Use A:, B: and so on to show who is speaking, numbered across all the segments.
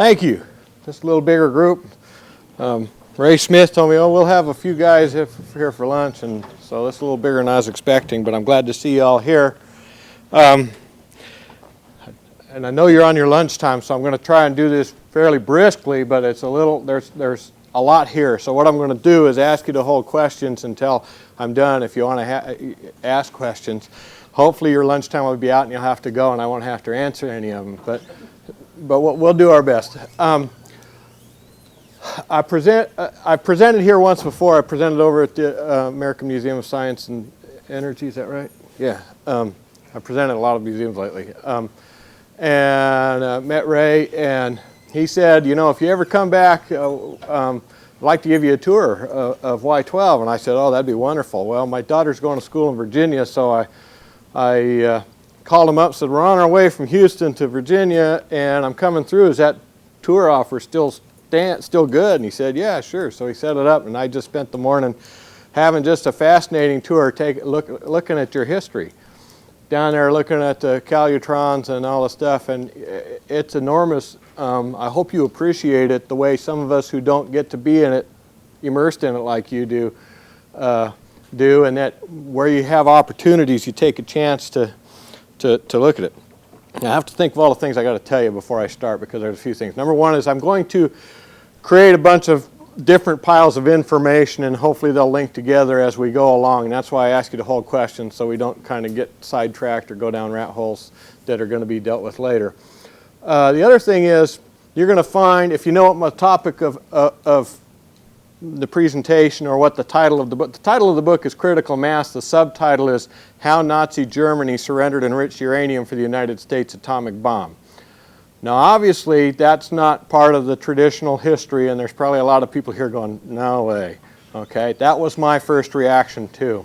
A: Thank you. Just a little bigger group. Ray Smith told me, oh, we'll have a few guys here for lunch, and so it's a little bigger than I was expecting, but I'm glad to see you all here. And I know you're on your lunchtime, so I'm going to try and do this fairly briskly, but it's a little, there's a lot here. So what I'm going to do is ask you to hold questions until I'm done if you want to ask questions. Hopefully your lunchtime will be out and you'll have to go and I won't have to answer any of them, but we'll do our best. I presented here once before. I presented over at the American Museum of Science and Energy, is that right? Yeah. I presented at a lot of museums lately. And met Ray, and he said, you know, if you ever come back, I'd like to give you a tour of Y12. And I said, oh, that'd be wonderful. Well, my daughter's going to school in Virginia, so I called him up and said, we're on our way from Houston to Virginia, and I'm coming through. Is that tour offer still good? And he said, yeah, sure. So he set it up, and I just spent the morning having just a fascinating tour, looking at your history. Down there looking at the calutrons and all the stuff, and it's enormous. I hope you appreciate it the way some of us who don't get to be in it, immersed in it like you do, and that where you have opportunities, you take a chance to look at it. Now, I have to think of all the things I got to tell you before I start, because there's a few things. Number one is I'm going to create a bunch of different piles of information, and hopefully they'll link together as we go along. And that's why I ask you to hold questions so we don't kind of get sidetracked or go down rat holes that are going to be dealt with later. The other thing is you're going to find, if you know what my topic of the presentation or what the title of the book is Critical Mass. The subtitle is How Nazi Germany Surrendered Enriched Uranium for the United States Atomic Bomb. Now, obviously, that's not part of the traditional history, and there's probably a lot of people here going, no way. Okay, that was my first reaction too.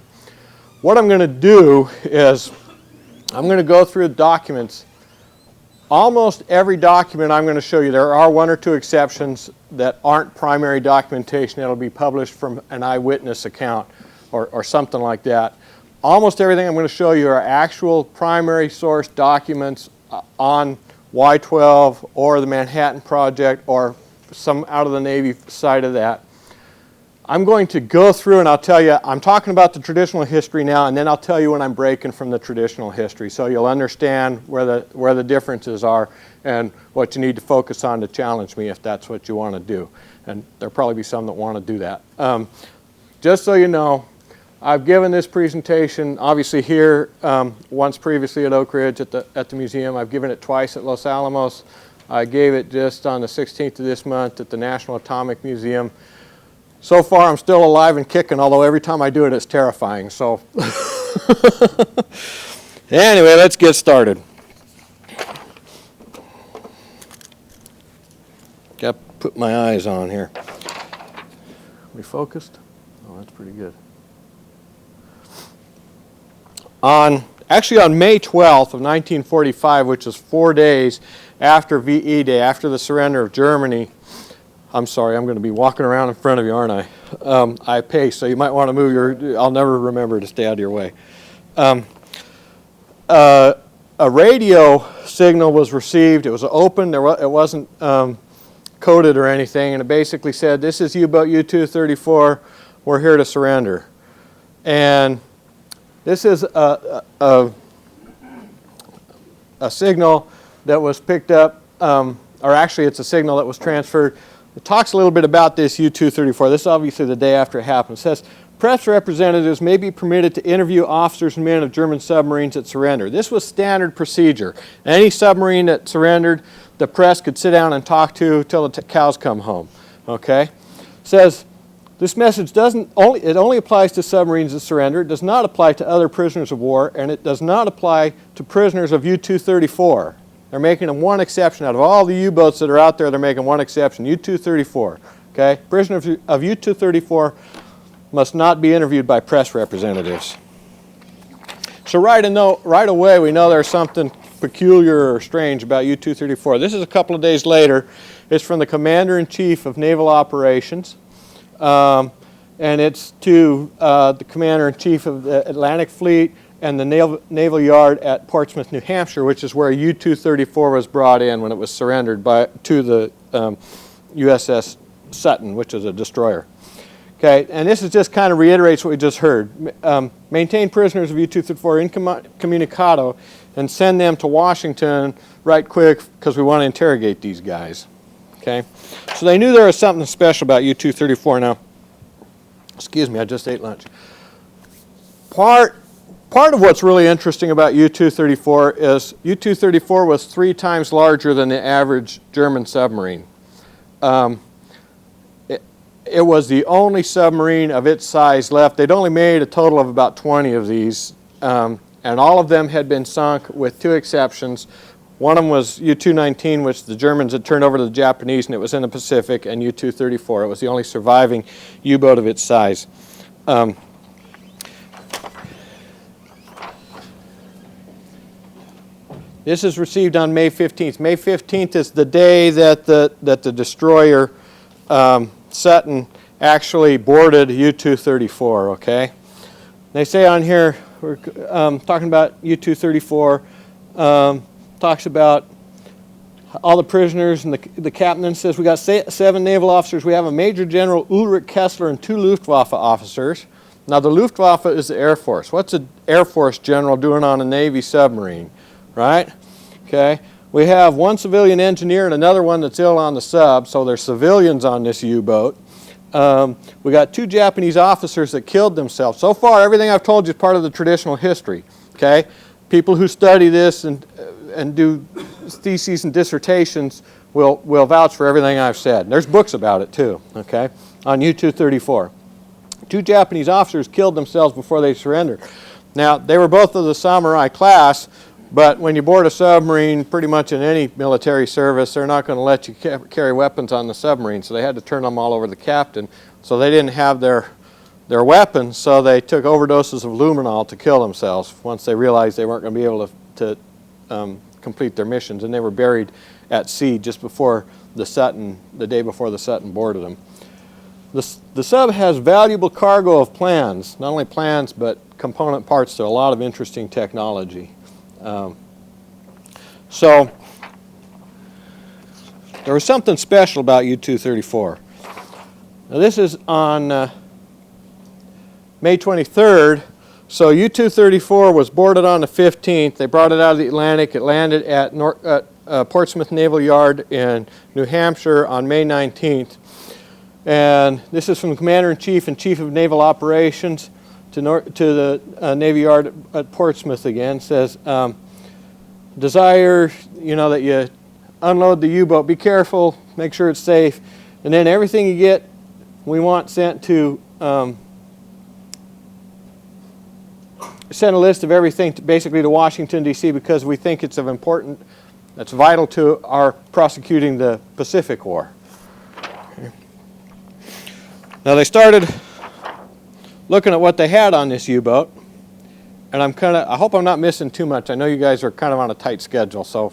A: What I'm going to do is I'm going to go through the documents. Almost every document I'm going to show you, there are one or two exceptions that aren't primary documentation that'll be published from an eyewitness account or something like that. Almost everything I'm going to show you are actual primary source documents on Y12 or the Manhattan Project or some out of the Navy side of that. I'm going to go through and I'll tell you, I'm talking about the traditional history now, and then I'll tell you when I'm breaking from the traditional history, so you'll understand where the differences are and what you need to focus on to challenge me if that's what you want to do. And there'll probably be some that want to do that. Just so you know, I've given this presentation obviously here once previously at Oak Ridge at the museum. I've given it twice at Los Alamos. I gave it just on the 16th of this month at the National Atomic Museum. So far I'm still alive and kicking, although every time I do it it's terrifying. So anyway, let's get started. Got to put my eyes on here. We focused? Oh, that's pretty good. Actually on May 12th of 1945, which is 4 days after VE Day, after the surrender of Germany, I'm sorry, I'm going to be walking around in front of you, aren't I? I pace, so you might want to move I'll never remember to stay out of your way. A radio signal was received. It was open. It wasn't coded or anything, and it basically said, this is U-boat U-234. We're here to surrender. And this is a signal that was picked up, or actually it's a signal that was transferred. It talks a little bit about this U-234. This is obviously the day after it happened. It says, press representatives may be permitted to interview officers and men of German submarines that surrender. This was standard procedure. Any submarine that surrendered, the press could sit down and talk to till the cows come home. Okay? It says, this message only applies to submarines that surrender. It does not apply to other prisoners of war, and it does not apply to prisoners of U-234. They're making one exception. Out of all the U-boats that are out there, they're making one exception, U-234. Okay? Prisoners of U-234 must not be interviewed by press representatives. So right away, we know there's something peculiar or strange about U-234. This is a couple of days later. It's from the Commander-in-Chief of Naval Operations. And it's to the Commander-in-Chief of the Atlantic Fleet and the Naval Yard at Portsmouth, New Hampshire, which is where U-234 was brought in when it was surrendered to the USS Sutton, which is a destroyer. Okay, and this is just kind of reiterates what we just heard. Maintain prisoners of U-234 incommunicado and send them to Washington right quick because we want to interrogate these guys. Okay, so they knew there was something special about U-234. Now, excuse me, I just ate lunch. Part of what's really interesting about U-234 is U-234 was 3 times larger than the average German submarine. It was the only submarine of its size left. They'd only made a total of about 20 of these, and all of them had been sunk with 2 exceptions. One of them was U-219, which the Germans had turned over to the Japanese, and it was in the Pacific, and U-234. It was the only surviving U-boat of its size. This is received on May 15th. May 15th is the day that the destroyer Sutton actually boarded U-234, okay? They say on here, we're talking about U-234, talks about all the prisoners, and the captain then says, we got 7 naval officers. We have a Major General Ulrich Kessler and 2 Luftwaffe officers. Now the Luftwaffe is the Air Force. What's an Air Force general doing on a Navy submarine, right? Okay. We have 1 civilian engineer and another one that's ill on the sub, so there's civilians on this U-boat. We got 2 Japanese officers that killed themselves. So far, everything I've told you is part of the traditional history. Okay, people who study this and do theses and dissertations will vouch for everything I've said. There's books about it too. Okay, on U-234, 2 Japanese officers killed themselves before they surrendered. Now they were both of the samurai class. But when you board a submarine, pretty much in any military service, they're not going to let you carry weapons on the submarine. So they had to turn them all over to the captain. So they didn't have their weapons, so they took overdoses of luminol to kill themselves once they realized they weren't going to be able to complete their missions. And they were buried at sea just before the Sutton, the day before the Sutton boarded them. The sub has valuable cargo of plans, not only plans, but component parts to a lot of interesting technology. So there was something special about U-234. Now this is on May 23rd. So U-234 was boarded on the 15th. They brought it out of the Atlantic. It landed at Portsmouth Naval Yard in New Hampshire on May 19th. And this is from the Commander-in-Chief and Chief of Naval Operations to the Navy Yard at Portsmouth again. Says, desire, that you unload the U-boat. Be careful, make sure it's safe. And then everything you get, we want sent to, send a list of everything basically to Washington, D.C. because we think it's of important, that's vital to our prosecuting the Pacific War. Okay. Now they started looking at what they had on this U-boat, and I hope I'm not missing too much. I know you guys are kind of on a tight schedule, so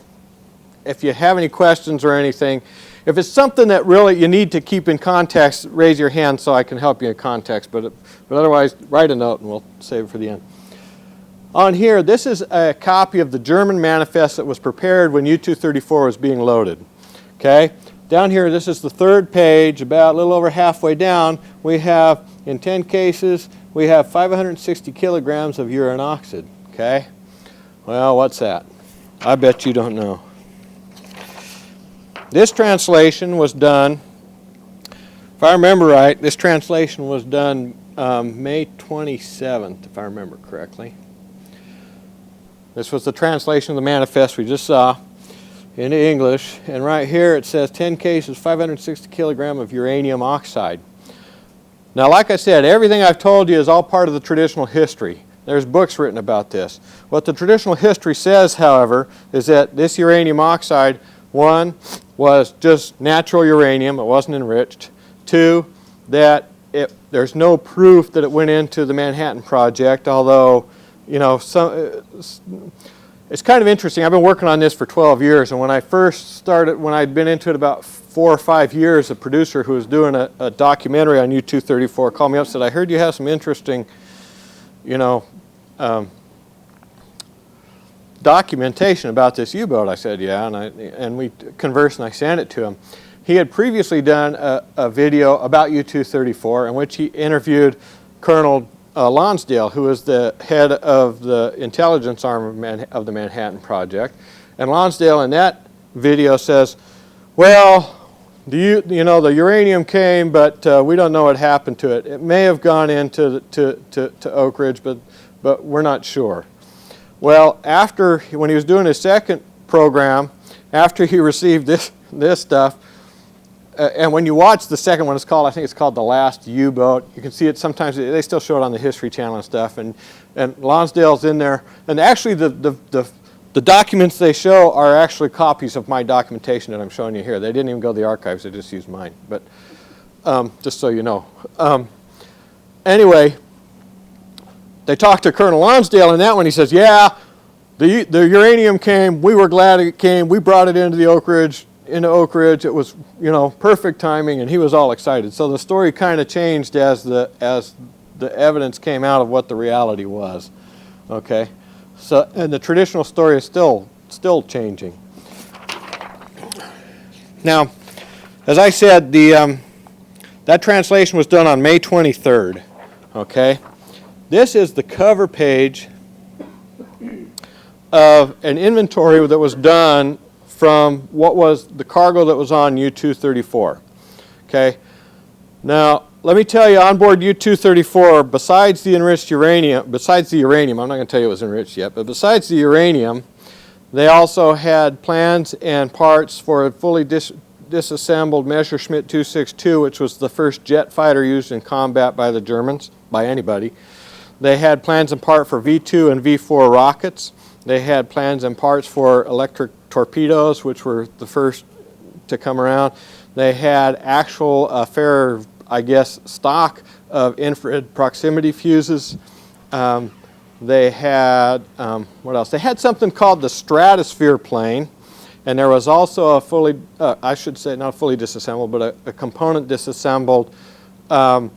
A: if you have any questions or anything, if it's something that really you need to keep in context, raise your hand so I can help you in context, but otherwise write a note and we'll save it for the end. On here, this is a copy of the German manifest that was prepared when U-234 was being loaded. Okay? Down here, this is the 3rd page, about a little over halfway down. We have, in 10 cases, we have 560 kilograms of urine oxide. Okay? Well, what's that? I bet you don't know. This translation was done, if I remember right, this translation was done May 27th, if I remember correctly. This was the translation of the manifest we just saw into English. And right here it says 10 cases, 560 kilogram of uranium oxide. Now, like I said, everything I've told you is all part of the traditional history. There's books written about this. What the traditional history says, however, is that this uranium oxide, 1, was just natural uranium. It wasn't enriched. 2, that there's no proof that it went into the Manhattan Project, although, it's kind of interesting. I've been working on this for 12 years, and when I first started, when I'd been into it about 4 or 5 years, a producer who was doing a documentary on U-234 called me up and said, I heard you have some interesting, documentation about this U-boat. I said, yeah, and we conversed and I sent it to him. he had previously done a video about U-234 in which he interviewed Colonel Lonsdale, who was the head of the intelligence arm of the Manhattan Project. And Lonsdale in that video says, well, you know, the uranium came, but we don't know what happened to it. It may have gone into to Oak Ridge, but we're not sure. Well, when he was doing his second program, after he received this stuff, and when you watch the second one, I think it's called The Last U-Boat. You can see it sometimes, they still show it on the History Channel and stuff, and Lonsdale's in there. And actually the documents they show are actually copies of my documentation that I'm showing you here. They didn't even go to the archives, they just used mine, but just so you know. Anyway, they talked to Colonel Lonsdale, and that one he says, yeah, the uranium came, we were glad it came, we brought it into Oak Ridge, it was, you know, perfect timing, and he was all excited. So the story kind of changed as the evidence came out of what the reality was, okay? So, and the traditional story is still changing. Now, as I said, that translation was done on May 23rd, okay? This is the cover page of an inventory that was done from what was the cargo that was on U-234, okay? Now, let me tell you, on board U-234, besides the uranium, I'm not going to tell you it was enriched yet, but besides the uranium, they also had plans and parts for a fully disassembled Messerschmitt 262, which was the first jet fighter used in combat by the Germans, by anybody. They had plans and parts for V-2 and V-4 rockets. They had plans and parts for electric torpedoes, which were the first to come around. They had actual fair, I guess, stock of infrared proximity fuses. They had, what else? They had something called the stratosphere plane, and there was also a fully, I should say not fully disassembled, but a component disassembled high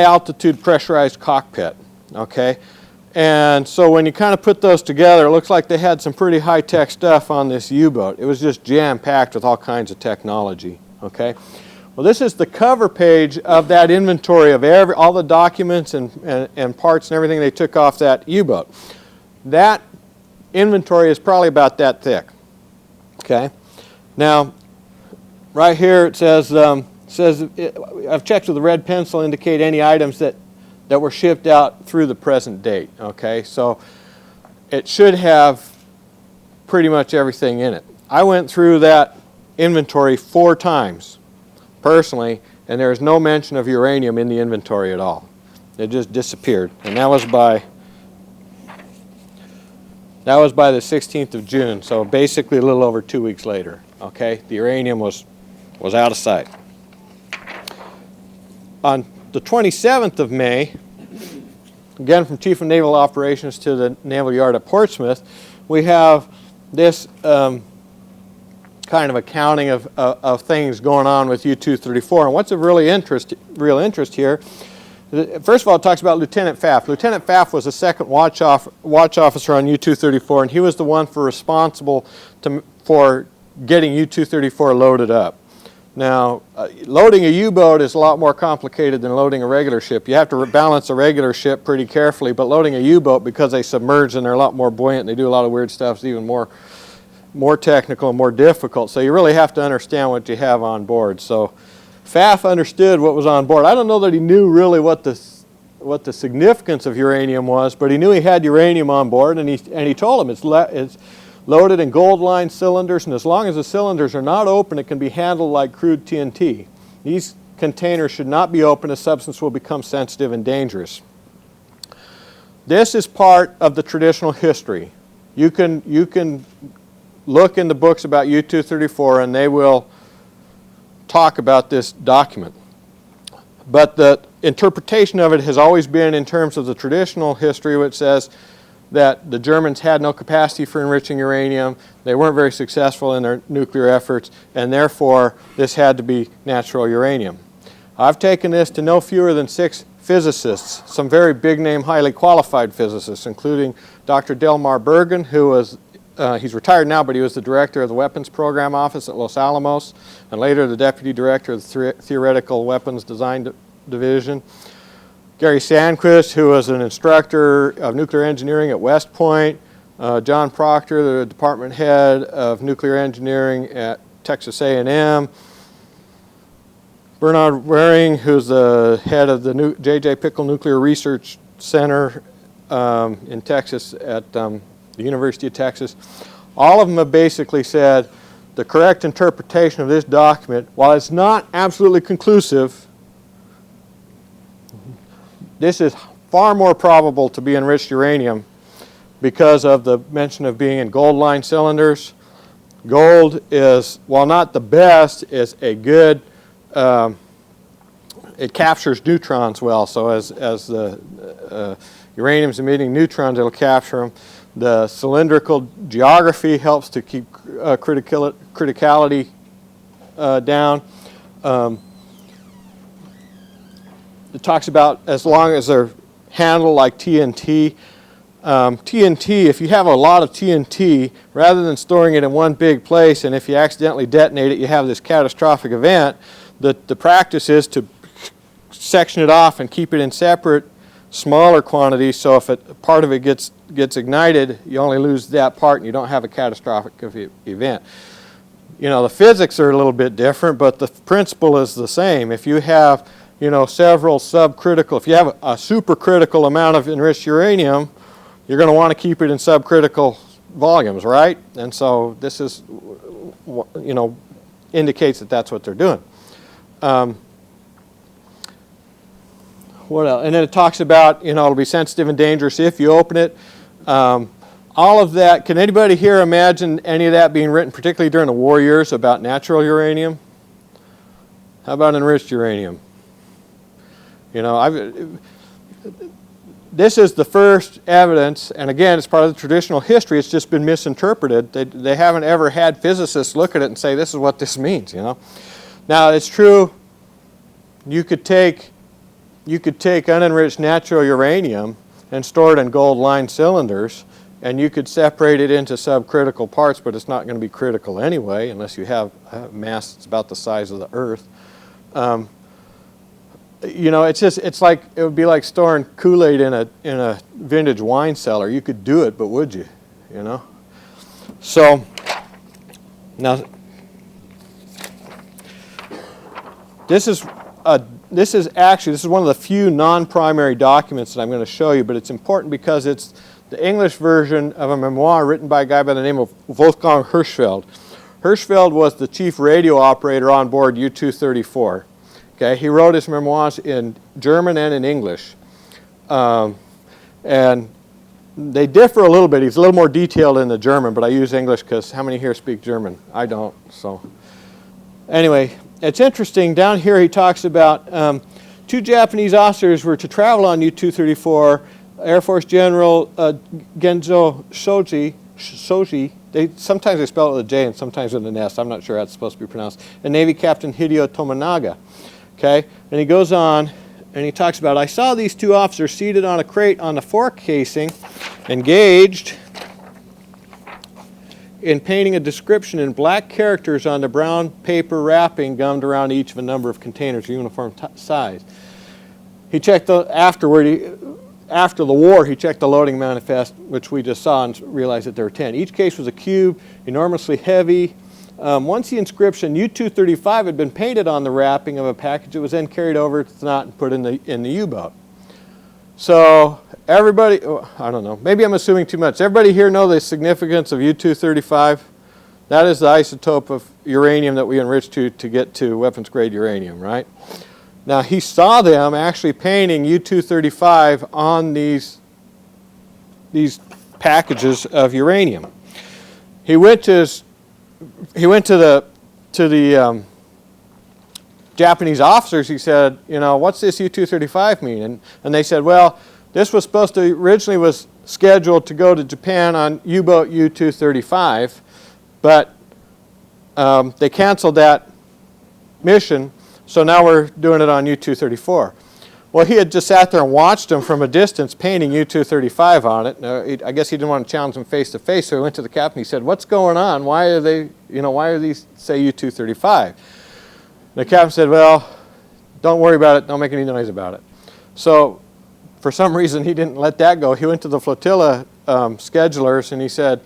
A: altitude pressurized cockpit, okay? And so when you kind of put those together, it looks like they had some pretty high-tech stuff on this U-boat. It was just jam-packed with all kinds of technology, okay? Well, this is the cover page of that inventory of all the documents and parts and everything they took off that U-boat. That inventory is probably about that thick, okay? Now, right here it says, I've checked with the red pencil, indicate any items that were shipped out through the present date, okay? So it should have pretty much everything in it. I went through that inventory 4 times, personally, and there is no mention of uranium in the inventory at all. It just disappeared, and that was by the 16th of June, so basically a little over 2 weeks later, okay? The uranium was out of sight. On the 27th of May, again from Chief of Naval Operations to the Naval Yard at Portsmouth, we have this kind of accounting of things going on with U-234. And what's of real interest here, first of all, it talks about Lieutenant Pfaff. Lieutenant Pfaff was the second watch officer on U-234, and he was the one responsible for getting U-234 loaded up. Now, loading a U-boat is a lot more complicated than loading a regular ship. You have to balance a regular ship pretty carefully, but loading a U-boat, because they submerge and they're a lot more buoyant and they do a lot of weird stuff, is even more technical and more difficult. So you really have to understand what you have on board. So Pfaff understood what was on board. I don't know that he knew really what the significance of uranium was, but he knew he had uranium on board, and he told him it's loaded in gold-lined cylinders, and as long as the cylinders are not open, it can be handled like crude TNT. These containers should not be open. The substance will become sensitive and dangerous. This is part of the traditional history. You can look in the books about U-234, and they will talk about this document. But the interpretation of it has always been in terms of the traditional history, which says that the Germans had no capacity for enriching uranium, they weren't very successful in their nuclear efforts, and therefore this had to be natural uranium. I've taken this to no fewer than 6 physicists, some very big name, highly qualified physicists, including Dr. Delmar Bergen, who was he's retired now, but he was the director of the Weapons Program Office at Los Alamos, and later the deputy director of the Theoretical Weapons Design Division. Gary Sandquist, who was an instructor of nuclear engineering at West Point. John Proctor, the department head of nuclear engineering at Texas A&M. Bernard Waring, who's the head of the J.J. Pickle Nuclear Research Center in Texas at the University of Texas. All of them have basically said the correct interpretation of this document, while it's not absolutely conclusive, this is far more probable to be enriched uranium because of the mention of being in gold-lined cylinders. Gold is, while not the best, is a good, it captures neutrons well, so as the uranium's emitting neutrons, it'll capture them. The cylindrical geography helps to keep criticality down. It talks about as long as they're handled like TNT. TNT, if you have a lot of TNT, rather than storing it in one big place, and if you accidentally detonate it, you have this catastrophic event, the practice is to section it off and keep it in separate, smaller quantities, so if part of it gets ignited, you only lose that part and you don't have a catastrophic event. You know, the physics are a little bit different, but the principle is the same. If you have, you know, several subcritical, if you have a supercritical amount of enriched uranium, you're going to want to keep it in subcritical volumes, right? And so this is, you know, indicates that that's what they're doing. What else? And then it talks about, you know, it'll be sensitive and dangerous if you open it. All of that, can anybody here imagine any of that being written, particularly during the war years, about natural uranium? How about enriched uranium? You know, this is the first evidence, and again, it's part of the traditional history. It's just been misinterpreted. They haven't ever had physicists look at it and say, this is what this means, you know. Now, it's true, you could take unenriched natural uranium and store it in gold-lined cylinders, and you could separate it into subcritical parts, but it's not going to be critical anyway, unless you have a mass that's about the size of the Earth. You know, it's like, it would be like storing Kool-Aid in a vintage wine cellar. You could do it, but would you? You know. So now, this is one of the few non-primary documents that I'm going to show you, but it's important because it's the English version of a memoir written by a guy by the name of Wolfgang Hirschfeld. Hirschfeld was the chief radio operator on board U-234. Okay, he wrote his memoirs in German and in English. And they differ a little bit. He's a little more detailed in the German, but I use English because how many here speak German? I don't, so. Anyway, it's interesting. Down here he talks about two Japanese officers were to travel on U-234. Air Force General Genzo Shoji, sometimes they spell it with a J and sometimes with an S. I'm not sure how it's supposed to be pronounced. And Navy Captain Hideo Tominaga. Okay, and he goes on and he talks about, I saw these two officers seated on a crate on the fork casing, engaged in painting a description in black characters on the brown paper wrapping gummed around each of a number of containers of uniform size. He checked after the war, he checked the loading manifest, which we just saw, and realized that there were 10. Each case was a cube, enormously heavy. Once the inscription U-235 had been painted on the wrapping of a package, it was then carried over to the knot and put in the U-boat. So everybody, I don't know, maybe I'm assuming too much. Everybody here know the significance of U-235? That is the isotope of uranium that we enrich to get to weapons-grade uranium, right? Now, he saw them actually painting U-235 on these packages of uranium. He went to the Japanese officers. He said, you know, what's this U-235 mean? And they said, well, this was supposed to, originally was scheduled to go to Japan on U-boat U-235, but they canceled that mission, so now we're doing it on U-234. Well, he had just sat there and watched them from a distance painting U-235 on it. I guess he didn't want to challenge them face to face, so he went to the captain. He said, "What's going on? Why are they, why are these say U-235?" The captain said, "Well, don't worry about it. Don't make any noise about it." So, for some reason, he didn't let that go. He went to the flotilla schedulers and he said,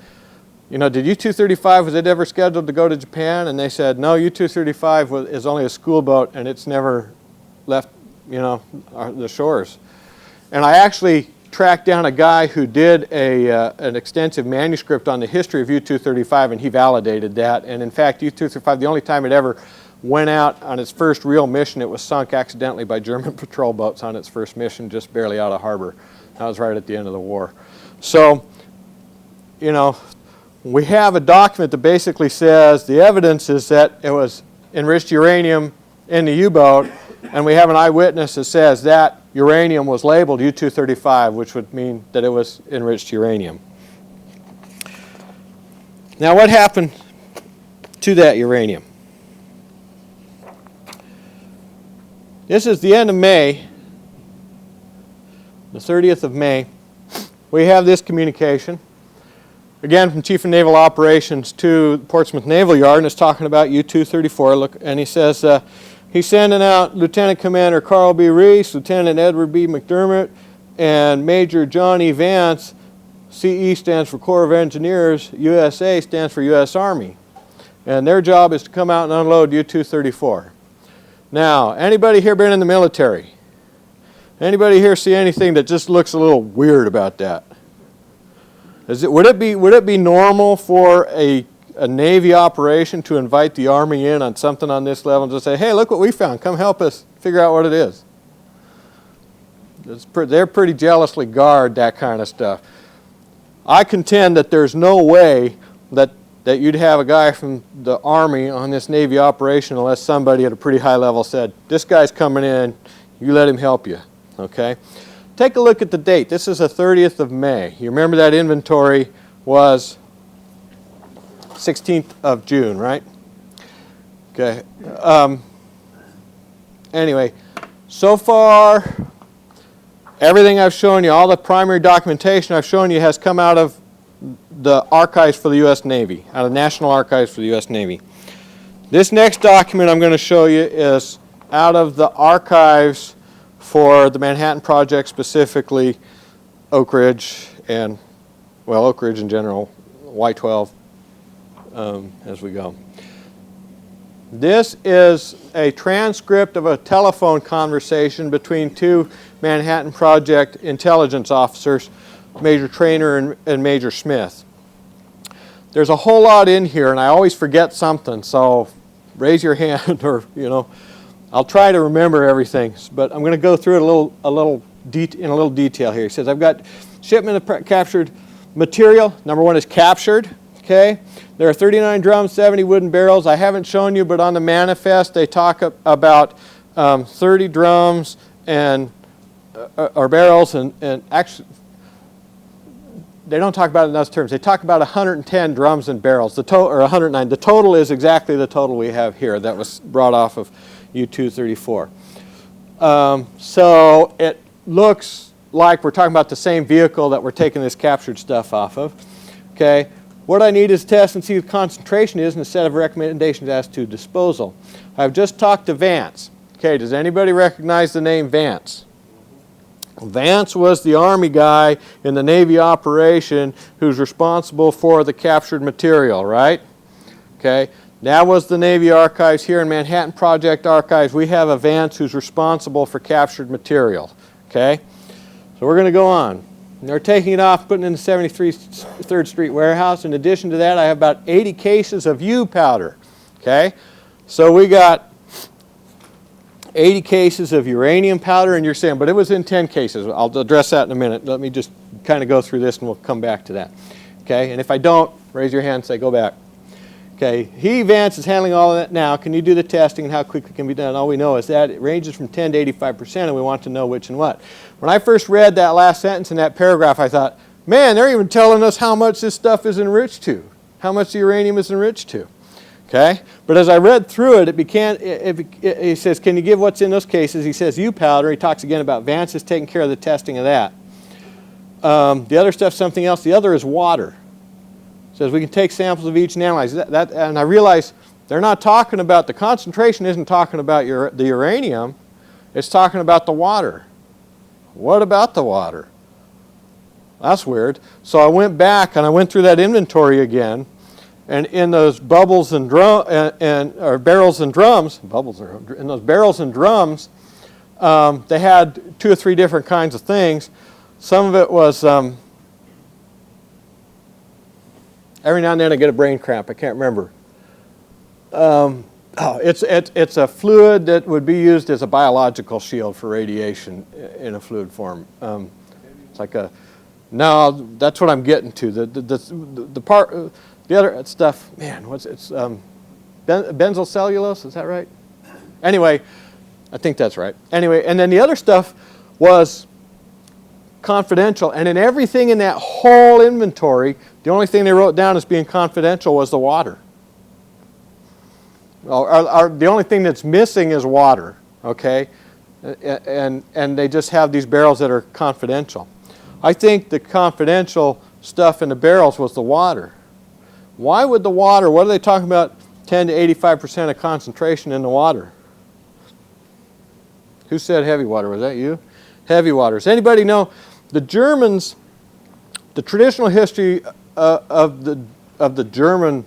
A: "Did U-235, was it ever scheduled to go to Japan?" And they said, "No, U-235 is only a school boat and it's never left, the shores." And I actually tracked down a guy who did an extensive manuscript on the history of U-235, and he validated that. And in fact, U-235, the only time it ever went out on its first real mission, it was sunk accidentally by German patrol boats on its first mission, just barely out of harbor. That was right at the end of the war. So, we have a document that basically says the evidence is that it was enriched uranium in the U-boat, and we have an eyewitness that says that uranium was labeled U-235, which would mean that it was enriched uranium. Now, what happened to that uranium? This is the end of May, the 30th of May. We have this communication, again from Chief of Naval Operations to Portsmouth Naval Yard, and it's talking about U-234. Look, and he says, he's sending out Lieutenant Commander Carl B. Reese, Lieutenant Edward B. McDermott, and Major John E. Vance. CE stands for Corps of Engineers, USA stands for U.S. Army. And their job is to come out and unload U-234. Now, anybody here been in the military? Anybody here see anything that just looks a little weird about that? Would it be normal for a Navy operation to invite the Army in on something on this level and just say, "Hey, look what we found. Come help us figure out what it is"? They're pretty jealously guard that kind of stuff. I contend that there's no way that you'd have a guy from the Army on this Navy operation unless somebody at a pretty high level said, "This guy's coming in, you let him help you." Okay? Take a look at the date. This is the 30th of May. You remember that inventory was 16th of June, right? Okay. Anyway, so far, everything I've shown you, all the primary documentation I've shown you has come out of the archives for the U.S. Navy, out of National Archives for the U.S. Navy. This next document I'm going to show you is out of the archives for the Manhattan Project, specifically Oak Ridge and, well, Oak Ridge in general, Y-12 as we go. This is a transcript of a telephone conversation between two Manhattan Project intelligence officers, Major Traynor and Major Smith. There's a whole lot in here, and I always forget something, so raise your hand or, I'll try to remember everything, but I'm going to go through it in a little detail here. He says, I've got shipment of captured material. Number one is captured, okay? There are 39 drums, 70 wooden barrels. I haven't shown you, but on the manifest they talk about 30 drums and or barrels, and actually they don't talk about it in those terms. They talk about 110 drums and barrels, or 109. The total is exactly the total we have here that was brought off of U-234. So it looks like we're talking about the same vehicle that we're taking this captured stuff off of. Okay. What I need is test and see what the concentration is and a set of recommendations as to disposal. I've just talked to Vance. Okay, does anybody recognize the name Vance? Vance was the Army guy in the Navy operation who's responsible for the captured material, right? Okay, that was the Navy archives. Here in Manhattan Project Archives, we have a Vance who's responsible for captured material. Okay, so we're going to go on. And they're taking it off, putting it in the 73rd Street warehouse. In addition to that, I have about 80 cases of U powder. Okay, so we got 80 cases of uranium powder, and you're saying, but it was in 10 cases. I'll address that in a minute. Let me just kind of go through this, and we'll come back to that. Okay, and if I don't, raise your hand and say, go back. Okay, Vance is handling all of that now. Can you do the testing and how quickly it can be done? All we know is that it ranges from 10 to 85%, and we want to know which and what. When I first read that last sentence in that paragraph, I thought, man, they're even telling us how much this stuff is enriched to, how much the uranium is enriched to. Okay? But as I read through it, he says, can you give what's in those cases? He says U powder. He talks again about Vance is taking care of the testing of that. The other stuff's something else. The other is water. He says we can take samples of each and analyze that. And I realize they're not talking about, the concentration isn't talking about the uranium. It's talking about the water. What about the water? That's weird. So I went back and I went through that inventory again. And in those bubbles and or barrels and drums, in those barrels and drums, they had 2 or 3 different kinds of things. Some of it was, every now and then I get a brain cramp. I can't remember. It's a fluid that would be used as a biological shield for radiation in a fluid form. It's like a, no, that's what I'm getting to. The part. The other stuff, man, benzyl cellulose, is that right? Anyway, I think that's right. Anyway, and then the other stuff was confidential, and in everything in that whole inventory, the only thing they wrote down as being confidential was the water. Well, the only thing that's missing is water, okay? And they just have these barrels that are confidential. I think the confidential stuff in the barrels was the water. Why would the water, what are they talking about, 10 to 85% of concentration in the water? Who said heavy water? Was that you? Heavy water. Does anybody know the Germans, the traditional history of the German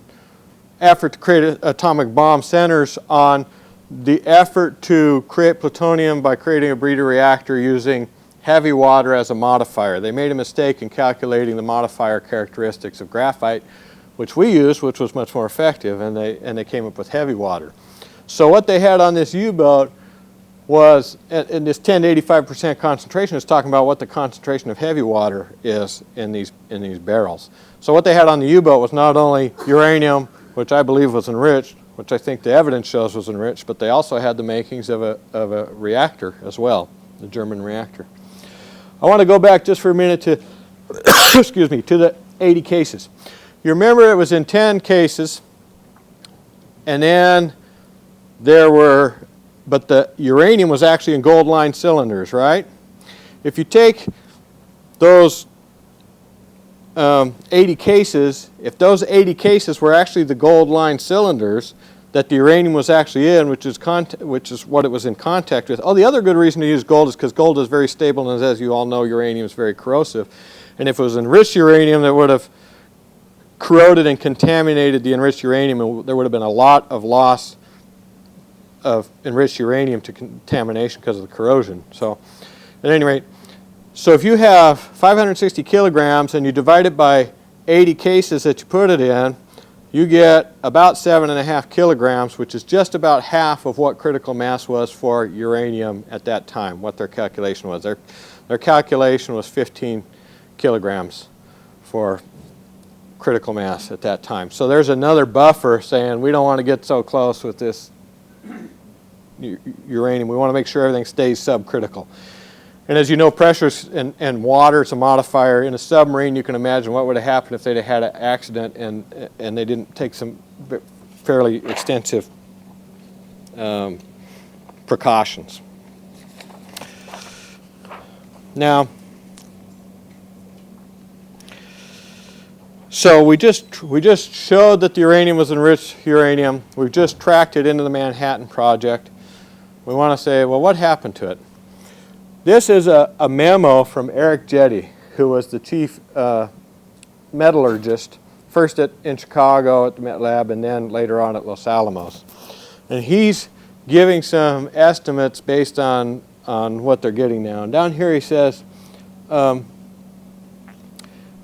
A: effort to create an atomic bomb centers on the effort to create plutonium by creating a breeder reactor using heavy water as a modifier. They made a mistake in calculating the modifier characteristics of graphite, which we used, which was much more effective, and they came up with heavy water. So what they had on this U-boat was, in this 10 to 85% concentration, is talking about what the concentration of heavy water is in these barrels. So what they had on the U-boat was not only uranium, which I believe was enriched, which I think the evidence shows was enriched, but they also had the makings of a reactor as well, the German reactor. I want to go back just for a minute to, excuse me, to the 80 cases. You remember it was in 10 cases, and then there were, but the uranium was actually in gold-lined cylinders, right? If you take those 80 cases, if those 80 cases were actually the gold-lined cylinders that the uranium was actually in, which is what it was in contact with. Oh, the other good reason to use gold is because gold is very stable, and as you all know, uranium is very corrosive. And if it was enriched uranium, that would have corroded and contaminated the enriched uranium, and there would have been a lot of loss of enriched uranium to contamination because of the corrosion. So, at any rate, so if you have 560 kilograms and you divide it by 80 cases that you put it in, you get about 7.5 kilograms, which is just about half of what critical mass was for uranium at that time, what their calculation was. Their calculation was 15 kilograms for critical mass at that time. So there's another buffer saying we don't want to get so close with this uranium. We want to make sure everything stays subcritical. And as you know, pressure and water is a modifier. In a submarine, you can imagine what would have happened if they'd have had an accident and they didn't take some fairly extensive precautions. Now, so we just showed that the uranium was enriched uranium. We've just tracked it into the Manhattan Project. We want to say, well, what happened to it? This is a memo from Eric Jetty, who was the chief metallurgist, first in Chicago at the Met Lab and then later on at Los Alamos. And he's giving some estimates based on what they're getting now. And down here he says, at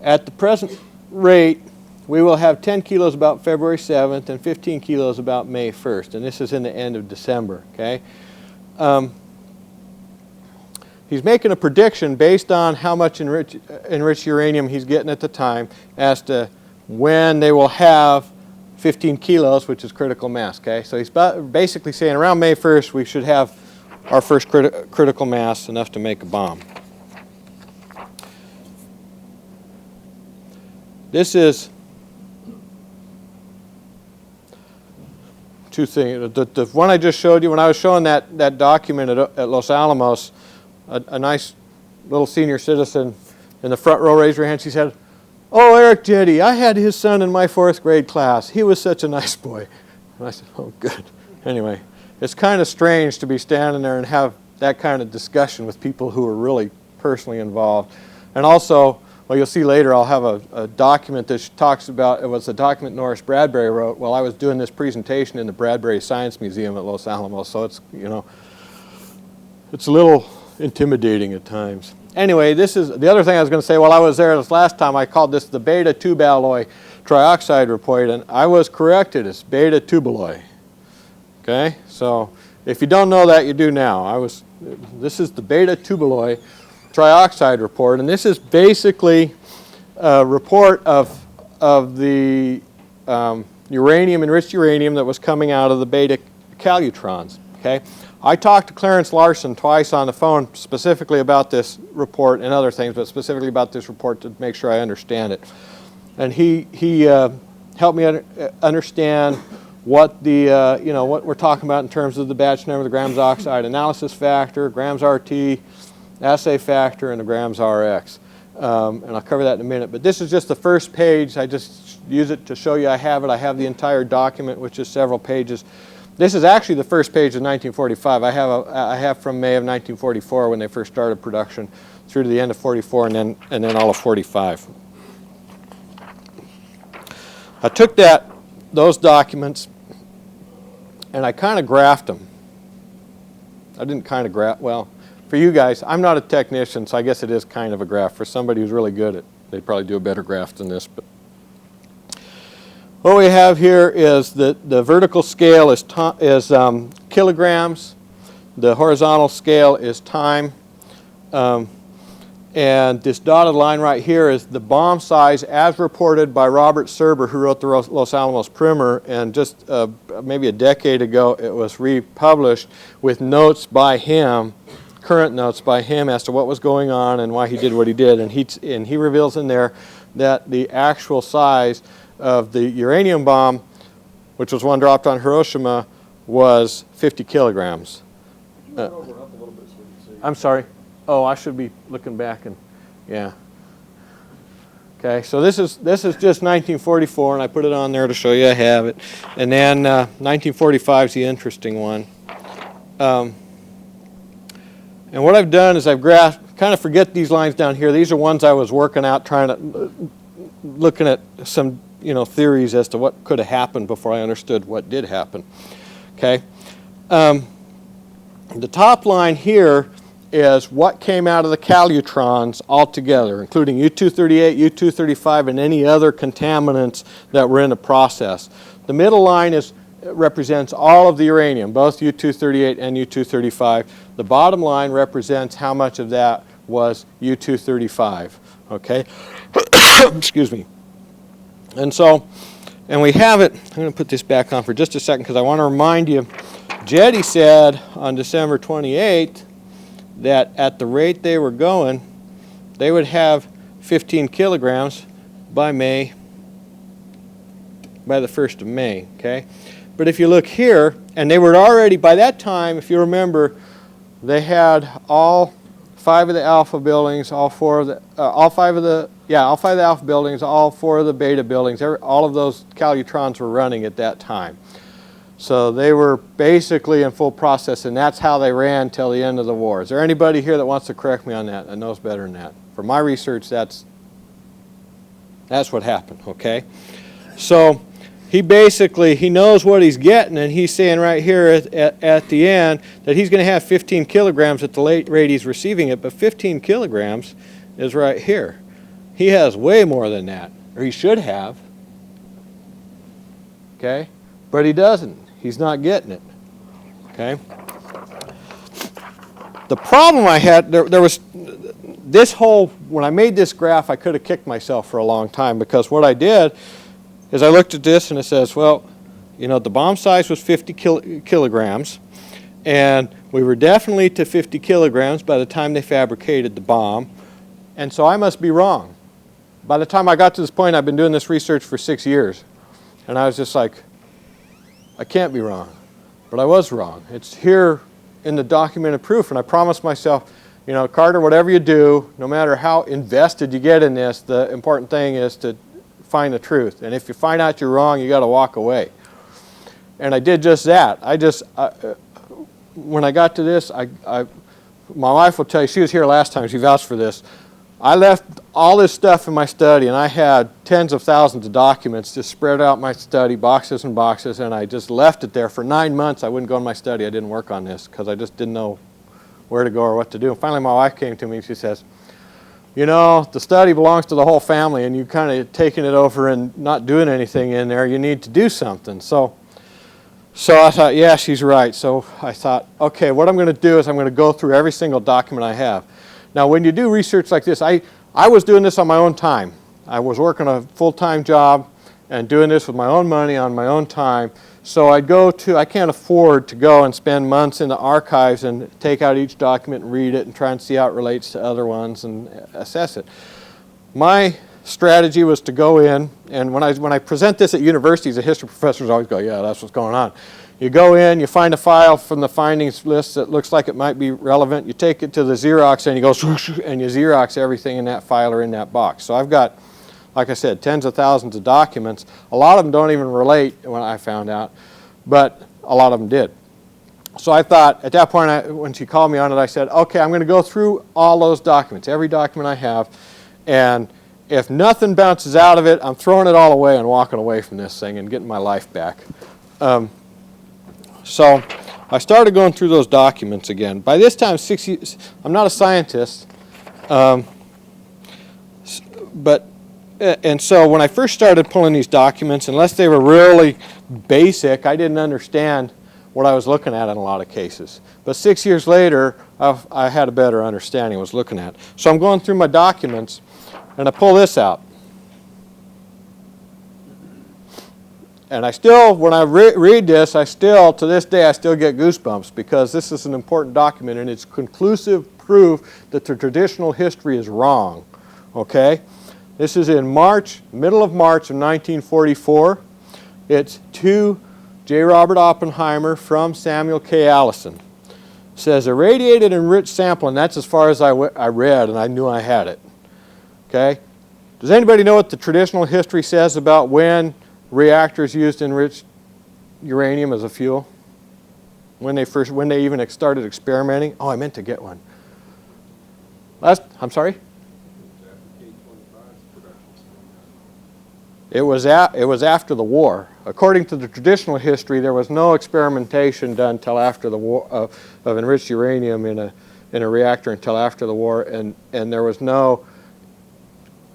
A: the present rate, we will have 10 kilos about February 7th and 15 kilos about May 1st. And this is in the end of December, okay? He's making a prediction based on how much enriched uranium he's getting at the time as to when they will have 15 kilos, which is critical mass, okay? So he's basically saying around May 1st we should have our first critical mass enough to make a bomb. two things. The one I just showed you, when I was showing that document at Los Alamos, a nice little senior citizen in the front row raised her hand. She said, "Oh, Eric Jetty, I had his son in my 4th grade class. He was such a nice boy." And I said, "Oh, good." Anyway, it's kind of strange to be standing there and have that kind of discussion with people who are really personally involved. And also, well, you'll see later, I'll have a document that talks about, it was a document Norris Bradbury wrote while I was doing this presentation in the Bradbury Science Museum at Los Alamos. So it's, you know, it's a little intimidating at times. Anyway, this is the other thing I was going to say while I was there this last time. I called this the beta tube alloy trioxide report, and I was corrected. It's beta tubaloy. Okay, so if you don't know that, you do now. This is the beta tubaloy trioxide report, and this is basically a report of the uranium, enriched uranium that was coming out of the beta calutrons. Okay, I talked to Clarence Larson twice on the phone specifically about this report and other things, but specifically about this report to make sure I understand it. And he helped me understand what the what we're talking about in terms of the batch number, the grams oxide analysis factor, grams RT, assay factor, and the grams RX. And I'll cover that in a minute. But this is just the first page. I just use it to show you I have it. I have the entire document, which is several pages. This is actually the first page of 1945. I have from May of 1944 when they first started production through to the end of 44 and then all of 45. I took those documents and I kind of graphed them. I didn't kind of graph, well, for you guys, I'm not a technician, so I guess it is kind of a graph. For somebody who's really good at it, they'd probably do a better graph than this. But what we have here is the vertical scale is kilograms, the horizontal scale is time, and this dotted line right here is the bomb size as reported by Robert Serber, who wrote the Los Alamos Primer, and just maybe a decade ago it was republished with notes by him, current notes by him as to what was going on and why he did what he did, and he reveals in there that the actual size of the uranium bomb, which was one dropped on Hiroshima, was 50 kilograms. I'm sorry. Oh, I should be looking back and, yeah. Okay, so this is just 1944, and I put it on there to show you I have it. And then 1945 is the interesting one. And what I've done is I've graphed, kind of forget these lines down here. These are ones I was working out, looking at some theories as to what could have happened before I understood what did happen. Okay, the top line here is what came out of the calutrons altogether, including U-238, U-235, and any other contaminants that were in the process. The middle line represents all of the uranium, both U-238 and U-235. The bottom line represents how much of that was U-235. Okay, excuse me. And we have it. I'm going to put this back on for just a second because I want to remind you, Jetty said on December 28th that at the rate they were going, they would have 15 kilograms by the 1st of May, okay? But if you look here, and they were already, by that time, if you remember, they had all 5 of the alpha buildings, all 4 of the, all 5 of the alpha buildings, all 4 of the beta buildings, all of those calutrons were running at that time. So they were basically in full process, and that's how they ran till the end of the war. Is there anybody here that wants to correct me on that, that knows better than that? For my research, that's what happened, okay? So he knows what he's getting, and he's saying right here at the end that he's going to have 15 kilograms at the rate he's receiving it, but 15 kilograms is right here. He has way more than that, or he should have, okay? But he doesn't. He's not getting it, okay? The problem I had, there was this whole, when I made this graph, I could have kicked myself for a long time, because what I did is I looked at this and it says, well, the bomb size was 50 kilograms, and we were definitely to 50 kilograms by the time they fabricated the bomb, and so I must be wrong. By the time I got to this point, I've been doing this research for 6 years, and I was just like, I can't be wrong. But I was wrong. It's here in the documented proof, and I promised myself, you know, Carter, whatever you do, no matter how invested you get in this, the important thing is to find the truth. And if you find out you're wrong, you got to walk away. And I did just that. When I got to this, my wife will tell you, she was here last time, she vouched for this. I left all this stuff in my study, and I had tens of thousands of documents just spread out my study, boxes and boxes, and I just left it there for 9 months. I wouldn't go in my study. I didn't work on this because I just didn't know where to go or what to do. And finally my wife came to me and she says, you know, the study belongs to the whole family, and you kind of taking it over and not doing anything in there. You need to do something. So I thought, yeah, she's right. So I thought, okay, what I'm going to do is I'm going to go through every single document I have. Now, when you do research like this, I was doing this on my own time. I was working a full-time job and doing this with my own money on my own time. So I can't afford to go and spend months in the archives and take out each document and read it and try and see how it relates to other ones and assess it. My strategy was to go in, and when I present this at universities, the history professors always go, yeah, that's what's going on. You go in, you find a file from the findings list that looks like it might be relevant, you take it to the Xerox and you go and you Xerox everything in that file or in that box. So I've got, like I said, tens of thousands of documents. A lot of them don't even relate, when I found out, but a lot of them did. So I thought, at that point, when she called me on it, I said, okay, I'm going to go through all those documents, every document I have, and if nothing bounces out of it, I'm throwing it all away and walking away from this thing and getting my life back. So I started going through those documents again. By this time, 6 years, I'm not a scientist, and so when I first started pulling these documents, unless they were really basic, I didn't understand what I was looking at in a lot of cases. But 6 years later, I had a better understanding of what I was looking at. So I'm going through my documents, and I pull this out. And I still, when I read this, to this day, I still get goosebumps because this is an important document and it's conclusive proof that the traditional history is wrong. Okay? This is in March, middle of March of 1944. It's to J. Robert Oppenheimer from Samuel K. Allison. It says, irradiated enriched sample, and that's as far as I read, and I knew I had it. Okay? Does anybody know what the traditional history says about when reactors used enriched uranium as a fuel? When they even started experimenting? Oh, I meant to get one. I'm sorry? It was after the war. According to the traditional history, there was no experimentation done until after the war of enriched uranium in a reactor until after the war, and there was no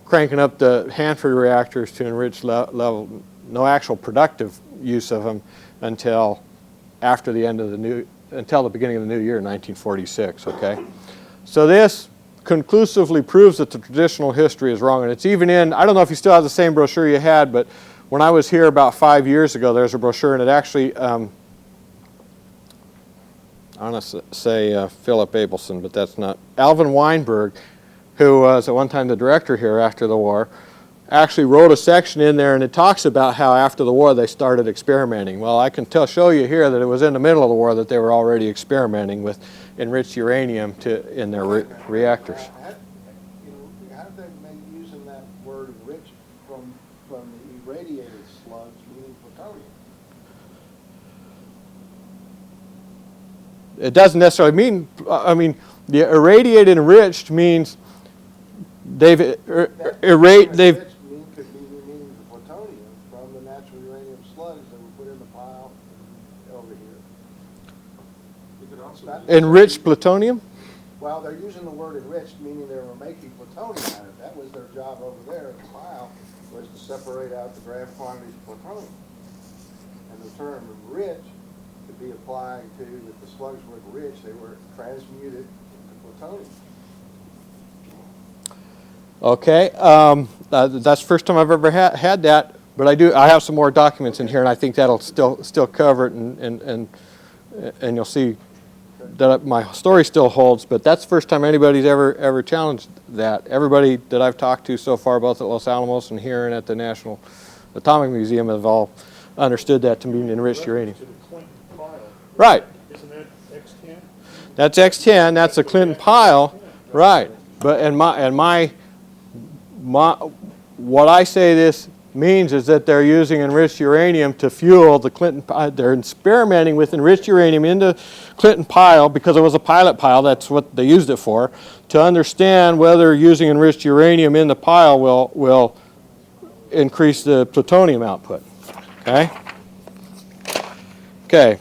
A: cranking up the Hanford reactors to enriched level. No actual productive use of them until after the until the beginning of the new year, 1946. Okay, so this conclusively proves that the traditional history is wrong, and it's even in. I don't know if you still have the same brochure you had, but when I was here about 5 years ago, there's a brochure, and it actually. I want to say Philip Abelson, but that's not Alvin Weinberg, who was at one time the director here after the war. Actually wrote a section in there, and it talks about how after the war they started experimenting. Well, I can show you here that it was in the middle of the war that they were already experimenting with enriched uranium in their reactors.
B: How did they make using that word enriched from the irradiated slugs, meaning plutonium?
A: It doesn't necessarily mean. I mean, the irradiated enriched means they've irradiated.
B: Could be meaning the plutonium from the natural uranium slugs that were put in the pile over here. You could also
A: Enriched plutonium?
B: Well, they're using the word enriched, meaning they were making plutonium out of it. That was their job over there in the pile, was to separate out the gram quantities of plutonium. And the term enriched could be applied to that the slugs were enriched, they were transmuted into plutonium.
A: Okay, that's the first time I've ever had that, but I have some more documents in here, and I think that'll still cover it, and you'll see that my story still holds. But that's the first time anybody's ever challenged that. Everybody that I've talked to so far, both at Los Alamos and here and at the National Atomic Museum, have all understood that to mean enriched uranium.
C: To the Clinton pile.
A: Right.
C: Isn't that X10?
A: That's X10. That's the Clinton pile. Right. But what I say this means is that they're using enriched uranium to fuel the Clinton pile. They're experimenting with enriched uranium into Clinton pile because it was a pilot pile. That's what they used it for, to understand whether using enriched uranium in the pile will increase the plutonium output. Okay? Okay.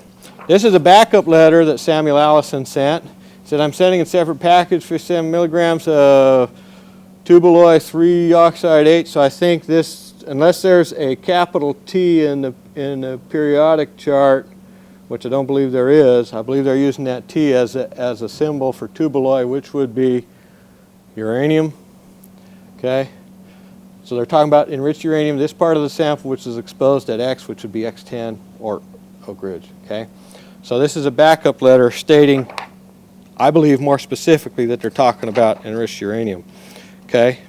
A: This is a backup letter that Samuel Allison sent. He said, I'm sending a separate package for 7 milligrams of tubaloy 3-oxide 8. So I think this, unless there's a capital T in the periodic chart, which I don't believe there is, I believe they're using that T as a symbol for tubaloy, which would be uranium. Okay? So they're talking about enriched uranium, this part of the sample which is exposed at X, which would be X10 or Oak Ridge. Okay? So this is a backup letter stating, I believe more specifically, that they're talking about enriched uranium. Okay?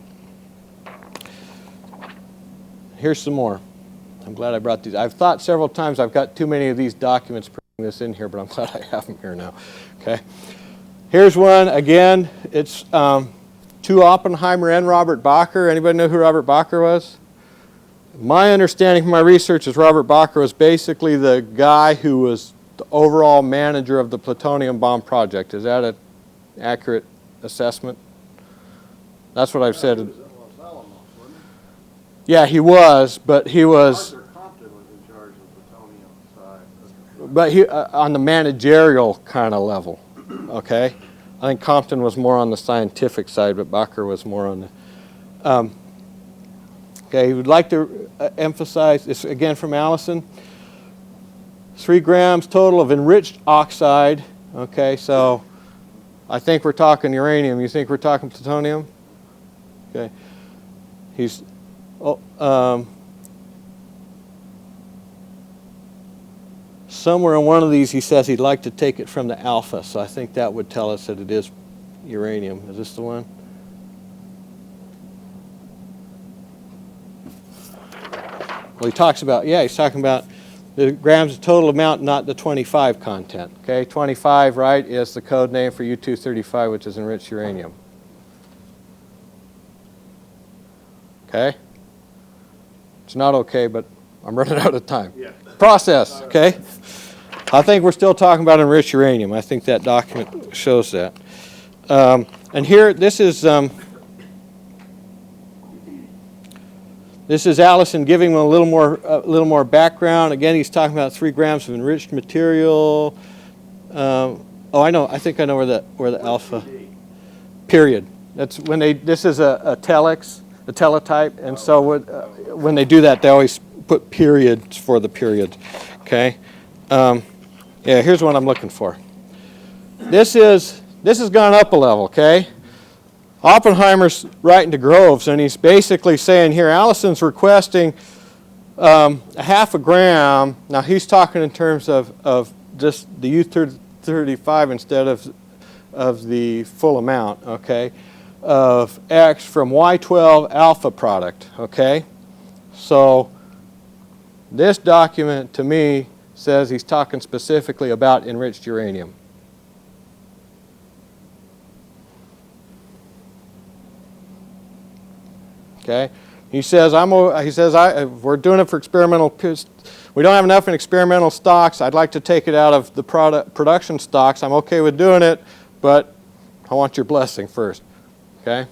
A: Here's some more. I'm glad I brought these. I've thought several times I've got too many of these documents putting this in here, but I'm glad I have them here now. Okay? Here's one. Again, it's to Oppenheimer and Robert Bacher. Anybody know who Robert Bacher was? My understanding from my research is Robert Bacher was basically the guy who was the overall manager of the plutonium bomb project. Is that an accurate assessment? That's what I've said.
B: He was at Los Alamos, wasn't
A: Yeah, he was, but he
B: he?
A: was,
B: Arthur Compton was in charge of the plutonium side.
A: but he on the managerial kind of level. Okay, I think Compton was more on the scientific side, but Bacher was more on the. Okay, he would like to emphasize this again from Allison. 3 grams total of enriched oxide. Okay, so I think we're talking uranium. You think we're talking plutonium? Okay. He's somewhere in one of these he says he'd like to take it from the alpha, so I think that would tell us that it is uranium. Is this the one? Well, he talks about, yeah, he's talking about the grams of total amount, not the 25 content. Okay, 25, right, is the code name for U-235, which is enriched uranium. Okay? It's not okay, but I'm running out of time.
C: Yeah.
A: Process, okay? I think we're still talking about enriched uranium. I think that document shows that. And here, this is Allison giving him a little more background. Again, he's talking about 3 grams of enriched material. Oh, I know. I think I know where the alpha. Period. That's when they. This is a telex, a teletype, and so when they do that, they always put periods for the period. Okay. Yeah. Here's what I'm looking for. This has gone up a level. Okay. Oppenheimer's writing to Groves, and he's basically saying here, Allison's requesting a half a gram. Now, he's talking in terms of just the U-35 instead of the full amount, okay, of X from Y12 alpha product, okay? So this document, to me, says he's talking specifically about enriched uranium. Okay, he says we're doing it for experimental. We don't have enough in experimental stocks. I'd like to take it out of the production stocks. I'm okay with doing it, but I want your blessing first. Okay,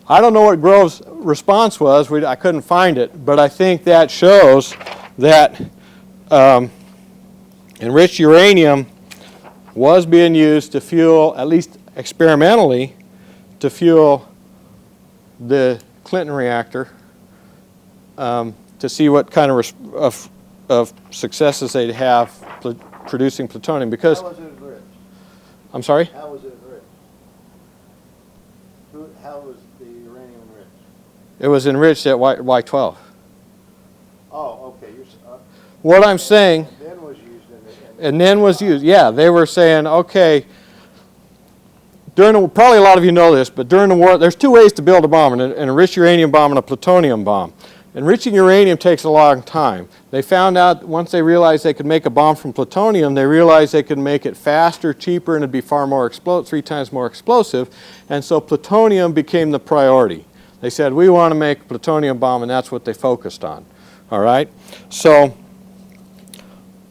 A: I don't know what Grove's response was. I couldn't find it, but I think that shows that enriched uranium was being used to fuel, at least experimentally, to fuel the Clinton reactor to see what kind of successes they'd have producing plutonium. Because
B: How was it enriched?
A: I'm sorry.
B: How was it enriched? How was the uranium enriched?
A: It was enriched at Y12.
B: Oh, okay.
A: What I'm saying.
B: And then was used
A: And then was used. Yeah, they were saying, okay. Probably a lot of you know this, but during the war, there's 2 ways to build a bomb: an enriched uranium bomb and a plutonium bomb. Enriching uranium takes a long time. They found out once they realized they could make a bomb from plutonium, they realized they could make it faster, cheaper, and it'd be far more 3 times more explosive. And so plutonium became the priority. They said, we want to make a plutonium bomb, and that's what they focused on. All right? So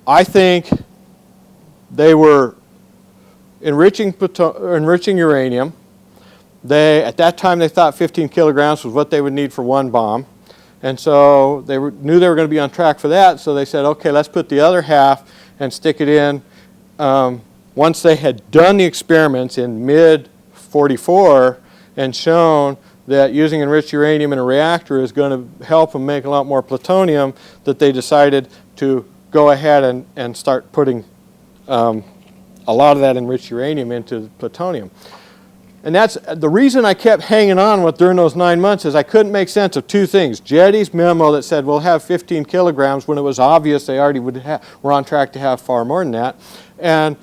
A: I think they were enriching uranium. At that time, they thought 15 kilograms was what they would need for one bomb. And so they knew they were going to be on track for that, so they said, okay, let's put the other half and stick it in. Once they had done the experiments in mid-44 and shown that using enriched uranium in a reactor is going to help them make a lot more plutonium, that they decided to go ahead and start putting a lot of that enriched uranium into plutonium. And that's the reason I kept hanging on with during those 9 months is I couldn't make sense of two things. Jetty's memo that said we'll have 15 kilograms when it was obvious they already were on track to have far more than that. And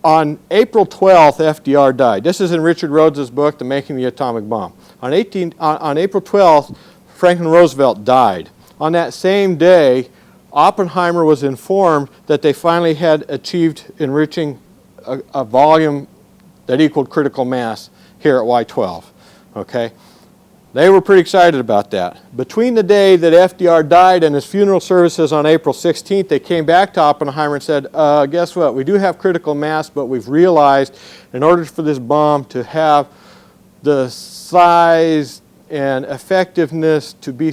A: on April 12th, FDR died. This is in Richard Rhodes's book, The Making of the Atomic Bomb. On April 12th, Franklin Roosevelt died. On that same day, Oppenheimer was informed that they finally had achieved enriching a volume that equaled critical mass here at Y12. Okay? They were pretty excited about that. Between the day that FDR died and his funeral services on April 16th, they came back to Oppenheimer and said, guess what? We do have critical mass, but we've realized in order for this bomb to have the size and effectiveness to be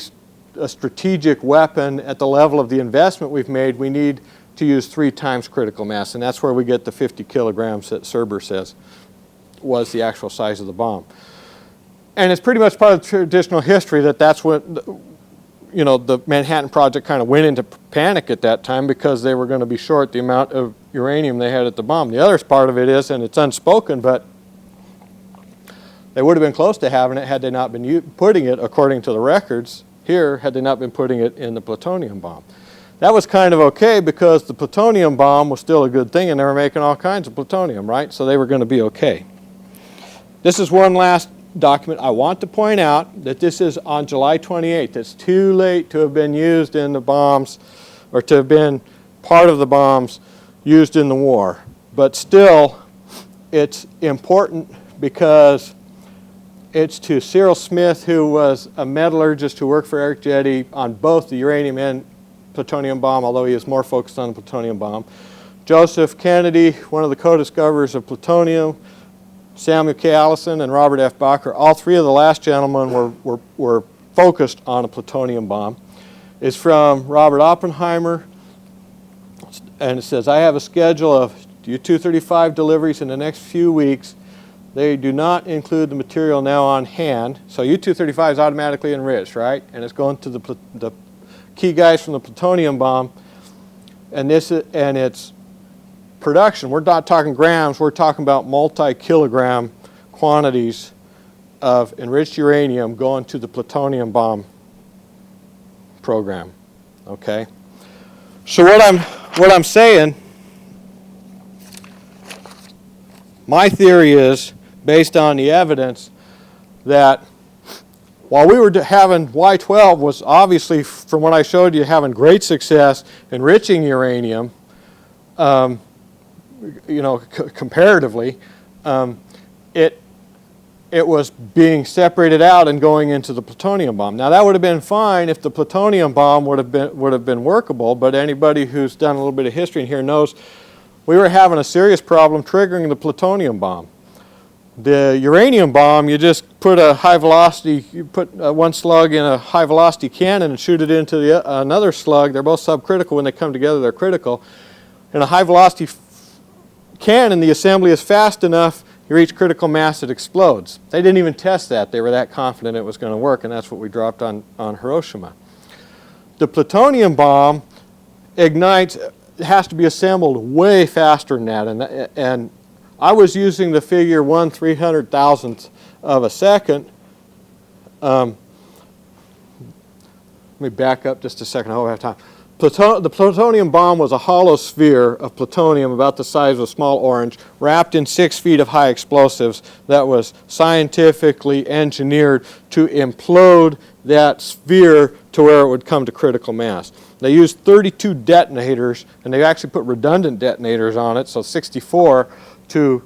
A: a strategic weapon at the level of the investment we've made, we need to use 3 times critical mass. And that's where we get the 50 kilograms that Serber says was the actual size of the bomb. And it's pretty much part of the traditional history that that's what, you know, the Manhattan Project kind of went into panic at that time because they were going to be short the amount of uranium they had at the bomb. The other part of it is, and it's unspoken, but they would have been close to having it had they not been putting it, according to the records here, had they not been putting it in the plutonium bomb. That was kind of okay because the plutonium bomb was still a good thing and they were making all kinds of plutonium, right? So they were going to be okay. This is one last document. I want to point out that this is on July 28th. It's too late to have been used in the bombs or to have been part of the bombs used in the war. But still, it's important because it's to Cyril Smith, who was a metallurgist who worked for Eric Jetty on both the uranium and plutonium bomb, although he is more focused on the plutonium bomb. Joseph Kennedy, one of the co-discoverers of plutonium, Samuel K. Allison and Robert F. Bacher, all three of the last gentlemen were focused on a plutonium bomb. It's from Robert Oppenheimer, and it says, I have a schedule of U-235 deliveries in the next few weeks. They do not include the material now on hand. So U-235 is automatically enriched, right? And it's going to the key guys from the plutonium bomb, and it's production. We're not talking grams, we're talking about multi-kilogram quantities of enriched uranium going to the plutonium bomb program. Okay? So what I'm saying, my theory is, based on the evidence, that while we were having Y12 was obviously, from what I showed you, having great success enriching uranium, you know, comparatively, it was being separated out and going into the plutonium bomb. Now that would have been fine if the plutonium bomb would have been workable, but anybody who's done a little bit of history in here knows we were having a serious problem triggering the plutonium bomb. The uranium bomb, you just put a high velocity, you put one slug in a high velocity cannon and shoot it into another slug. They're both subcritical. When they come together, they're critical. In a high velocity cannon, the assembly is fast enough, you reach critical mass, it explodes. They didn't even test that. They were that confident it was going to work, and that's what we dropped on Hiroshima. The plutonium bomb ignites, it has to be assembled way faster than that, and I was using the figure 1/300,000th of a second. Let me back up just a second, I hope I have time. The plutonium bomb was a hollow sphere of plutonium about the size of a small orange, wrapped in 6 feet of high explosives that was scientifically engineered to implode that sphere to where it would come to critical mass. They used 32 detonators, and they actually put redundant detonators on it, so 64 to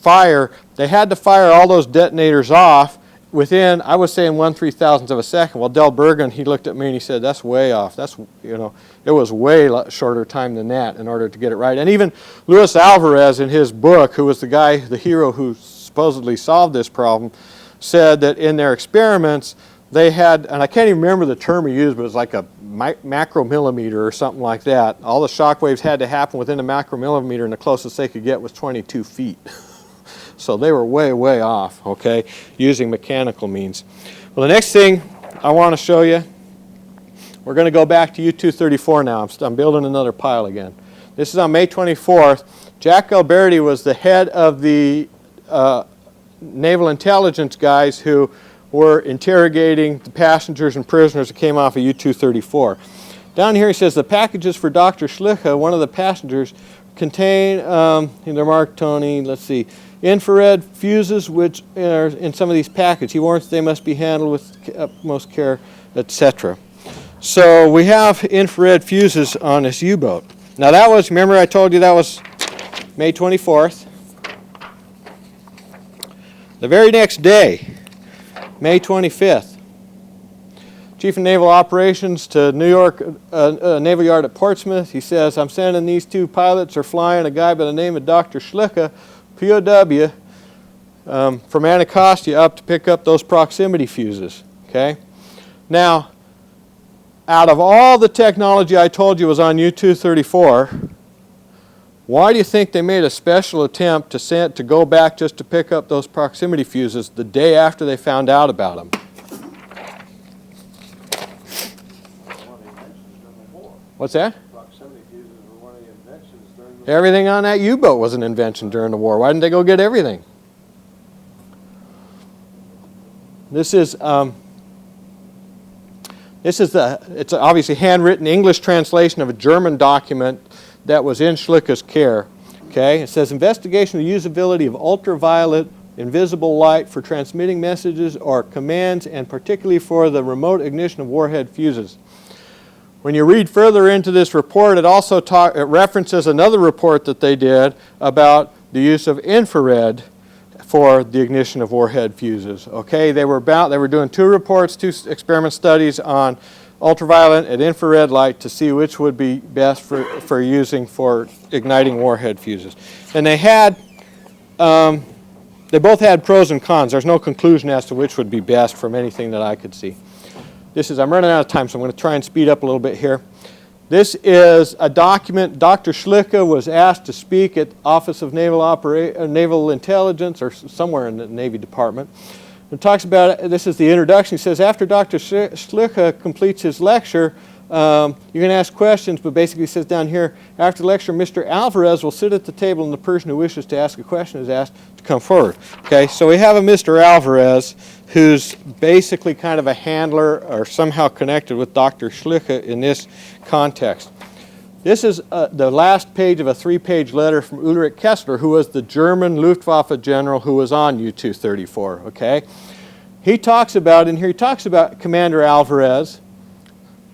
A: fire. They had to fire all those detonators off within, I was saying 1/3000th of a second. Well, Del Bergen, he looked at me and he said, that's way off. That's, it was way shorter time than that in order to get it right. And even Luis Alvarez in his book, who was the hero who supposedly solved this problem, said that in their experiments, they had, and I can't even remember the term he used, but it was like a macromillimeter or something like that. All the shock waves had to happen within a macromillimeter, and the closest they could get was 22 feet. So they were way, way off, okay, using mechanical means. Well, the next thing I want to show you, we're going to go back to U-234 now. I'm building another pile again. This is on May 24th. Jack Alberti was the head of the naval intelligence guys who were interrogating the passengers and prisoners that came off of U-234. Down here he says, the packages for Dr. Schlicke, one of the passengers, contain, they're marked, Tony, let's see, infrared fuses which are in some of these packets. He warns they must be handled with utmost care, etc. So we have infrared fuses on this U-boat. Now that was, remember I told you that was May 24th. The very next day, May 25th, Chief of Naval Operations to New York Naval Yard at Portsmouth. He says, I'm sending these 2 pilots are flying a guy by the name of Dr. Schlicke, POW, from Anacostia up to pick up those proximity fuses. Okay? Now, out of all the technology I told you was on U-234, why do you think they made a special attempt to go back just to pick up those proximity fuses the day after they found out about them? What's that?
B: Proximity fuses were one of the inventions during the
A: Everything on that U-boat was an invention during the war. Why didn't they go get everything? It's obviously handwritten English translation of a German document that was in Schlicke's care. Okay, it says investigation of the usability of ultraviolet invisible light for transmitting messages or commands, and particularly for the remote ignition of warhead fuses. When you read further into this report, it also it references another report that they did about the use of infrared for the ignition of warhead fuses. Okay, they were doing 2 reports, 2 experiment studies on ultraviolet and infrared light to see which would be best for using for igniting warhead fuses. And they both had pros and cons. There's no conclusion as to which would be best from anything that I could see. I'm running out of time, so I'm going to try and speed up a little bit here. This is a document. Dr. Schlicke was asked to speak at Office of Naval Intelligence, or somewhere in the Navy Department. It talks about, this is the introduction. He says, after Dr. Schlicke completes his lecture, you can ask questions, but basically says down here, after the lecture, Mr. Alvarez will sit at the table and the person who wishes to ask a question is asked to come forward. Okay, so we have a Mr. Alvarez who's basically kind of a handler or somehow connected with Dr. Schlicke in this context. This is the last page of a 3-page letter from Ulrich Kessler, who was the German Luftwaffe general who was on U-234, okay? He talks about Commander Alvarez.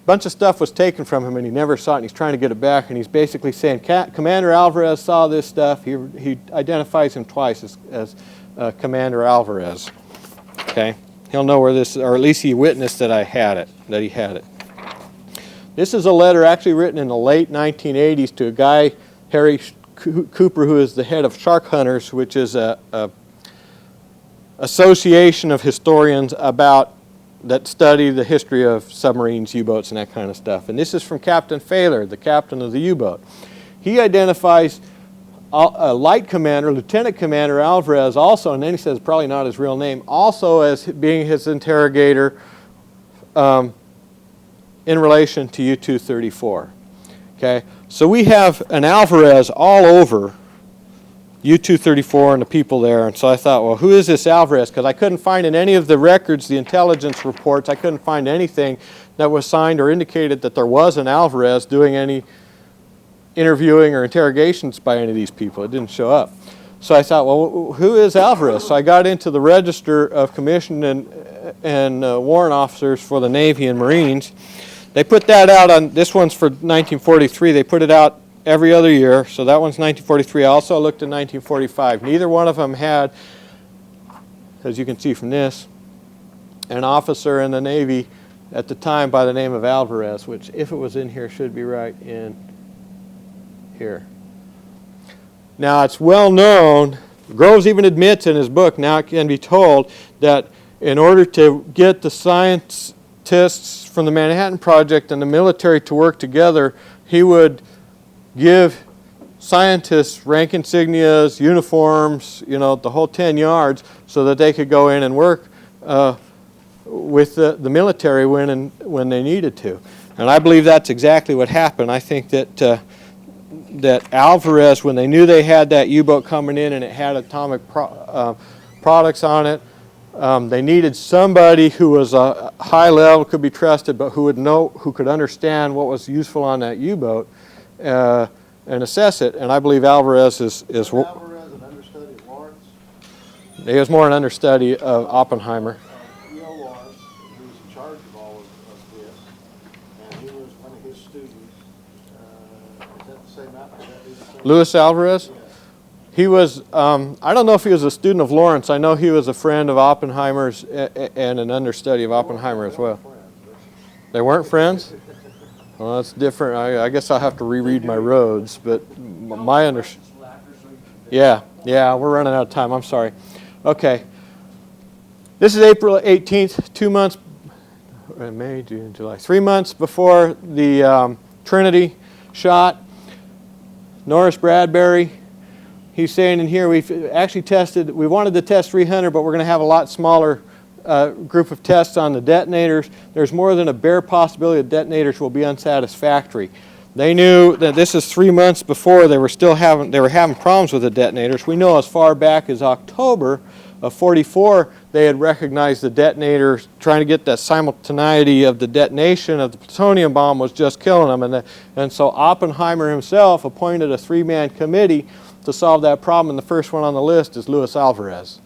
A: A bunch of stuff was taken from him and he never saw it, and he's trying to get it back, and he's basically saying, Commander Alvarez saw this stuff. He identifies him twice as Commander Alvarez, okay? He'll know where this, or at least he witnessed that he had it. This is a letter actually written in the late 1980s to a guy, Harry Cooper, who is the head of Shark Hunters, which is a association of historians that study the history of submarines, U-boats, and that kind of stuff. And this is from Captain Failer, the captain of the U-boat. He identifies a light commander, Lieutenant Commander Alvarez also, and then he says probably not his real name, also as being his interrogator in relation to U-234. Okay, so we have an Alvarez all over U-234 and the people there. And so I thought, well, who is this Alvarez? Because I couldn't find in any of the records, the intelligence reports, I couldn't find anything that was signed or indicated that there was an Alvarez doing any interviewing or interrogations by any of these people. It didn't show up. So I thought, well, who is Alvarez? So I got into the Register of Commissioned and Warrant Officers for the Navy and Marines. They put that out on, this one's for 1943, they put it out every other year, so that one's 1943. I also looked at 1945. Neither one of them had, as you can see from this, an officer in the Navy at the time by the name of Alvarez, which if it was in here should be right in here. Now it's well known, Groves even admits in his book, now it can be told, that in order to get the scientists from the Manhattan Project and the military to work together, he would give scientists rank insignias, uniforms, you know, the whole 10 yards, so that they could go in and work with the military when they needed to. And I believe that's exactly what happened. I think that that Alvarez, when they knew they had that U-boat coming in and it had atomic products on it, they needed somebody who was a high level, could be trusted, but who would know, who could understand what was useful on that U-boat and assess it. And I believe Alvarez is
B: Alvarez, an understudy of Lawrence.
A: He was more an understudy of Oppenheimer.
B: E.O. Lawrence, who was in charge of all of this, and he was one of his students. Is that the same outfit?
A: Luis Alvarez? He was, I don't know if he was a student of Lawrence. I know he was a friend of Oppenheimer's and an understudy of Oppenheimer as well. They weren't friends? Well, that's different. I guess I'll have to reread my roads, but my yeah, we're running out of time. I'm sorry. Okay. This is April 18th, 2 months, May, June, July, 3 months before the Trinity shot. Norris Bradbury, he's saying in here, we've actually tested, we wanted to test 300, but we're going to have a lot smaller group of tests on the detonators. There's more than a bare possibility that detonators will be unsatisfactory. They knew that this is 3 months before they were having problems with the detonators. We know as far back as October of 44, they had recognized the detonators, trying to get that simultaneity of the detonation of the plutonium bomb was just killing them. And so Oppenheimer himself appointed a 3-man committee to solve that problem, and the first one on the list is Luis Alvarez.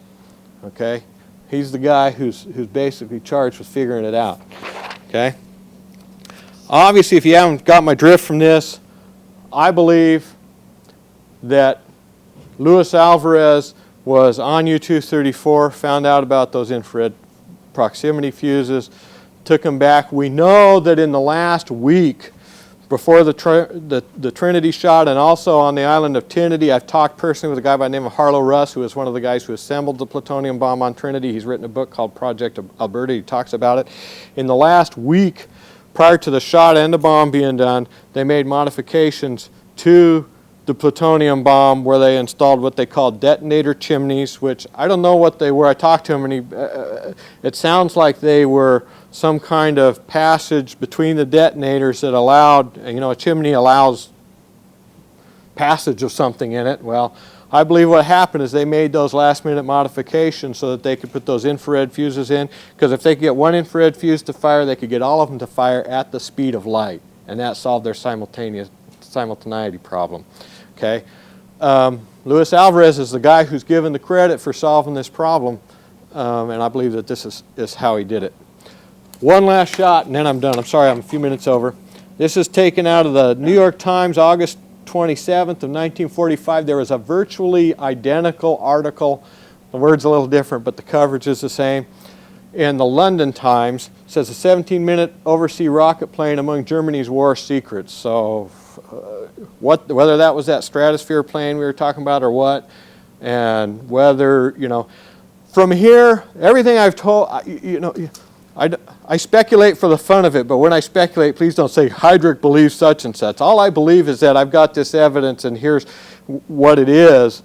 A: Okay? He's the guy who's basically charged with figuring it out. Okay? Obviously, if you haven't got my drift from this, I believe that Luis Alvarez was on U-234, found out about those infrared proximity fuses, took them back. We know that in the last week before the Trinity shot and also on the island of Trinity, I've talked personally with a guy by the name of Harlow Russ, who was one of the guys who assembled the plutonium bomb on Trinity. He's written a book called Project Alberta. He talks about it. In the last week prior to the shot and the bomb being done, they made modifications to the plutonium bomb where they installed what they called detonator chimneys, which I don't know what they were. I talked to him and it sounds like they were some kind of passage between the detonators that allowed, you know, a chimney allows passage of something in it. Well, I believe what happened is they made those last minute modifications so that they could put those infrared fuses in, because if they could get one infrared fuse to fire, they could get all of them to fire at the speed of light, and that solved their simultaneity problem. Okay, Luis Alvarez is the guy who's given the credit for solving this problem, and I believe that this is how he did it. One last shot, and then I'm done. I'm sorry, I'm a few minutes over. This is taken out of the New York Times, August 27th of 1945. There was a virtually identical article. The word's a little different, but the coverage is the same. In the London Times, it says a 17-minute oversea rocket plane among Germany's war secrets. So whether that was that stratosphere plane we were talking about or what, and whether, you know, from here, everything I've told, you know, I speculate for the fun of it, but when I speculate, please don't say Hydrick believes such and such. All I believe is that I've got this evidence and here's what it is.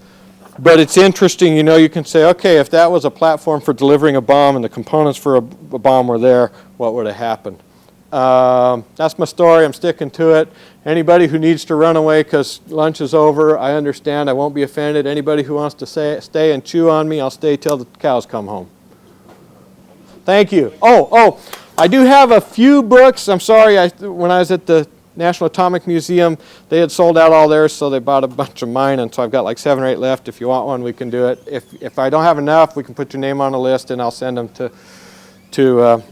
A: But it's interesting, you know, you can say, okay, if that was a platform for delivering a bomb and the components for a bomb were there, what would have happened? That's my story. I'm sticking to it. Anybody who needs to run away because lunch is over, I understand. I won't be offended. Anybody who wants to stay and chew on me, I'll stay till the cows come home. Thank you. Oh, I do have a few books. I'm sorry, when I was at the National Atomic Museum, they had sold out all theirs, so they bought a bunch of mine, and so I've got like 7 or 8 left. If you want one, we can do it. If I don't have enough, we can put your name on a list, and I'll send them to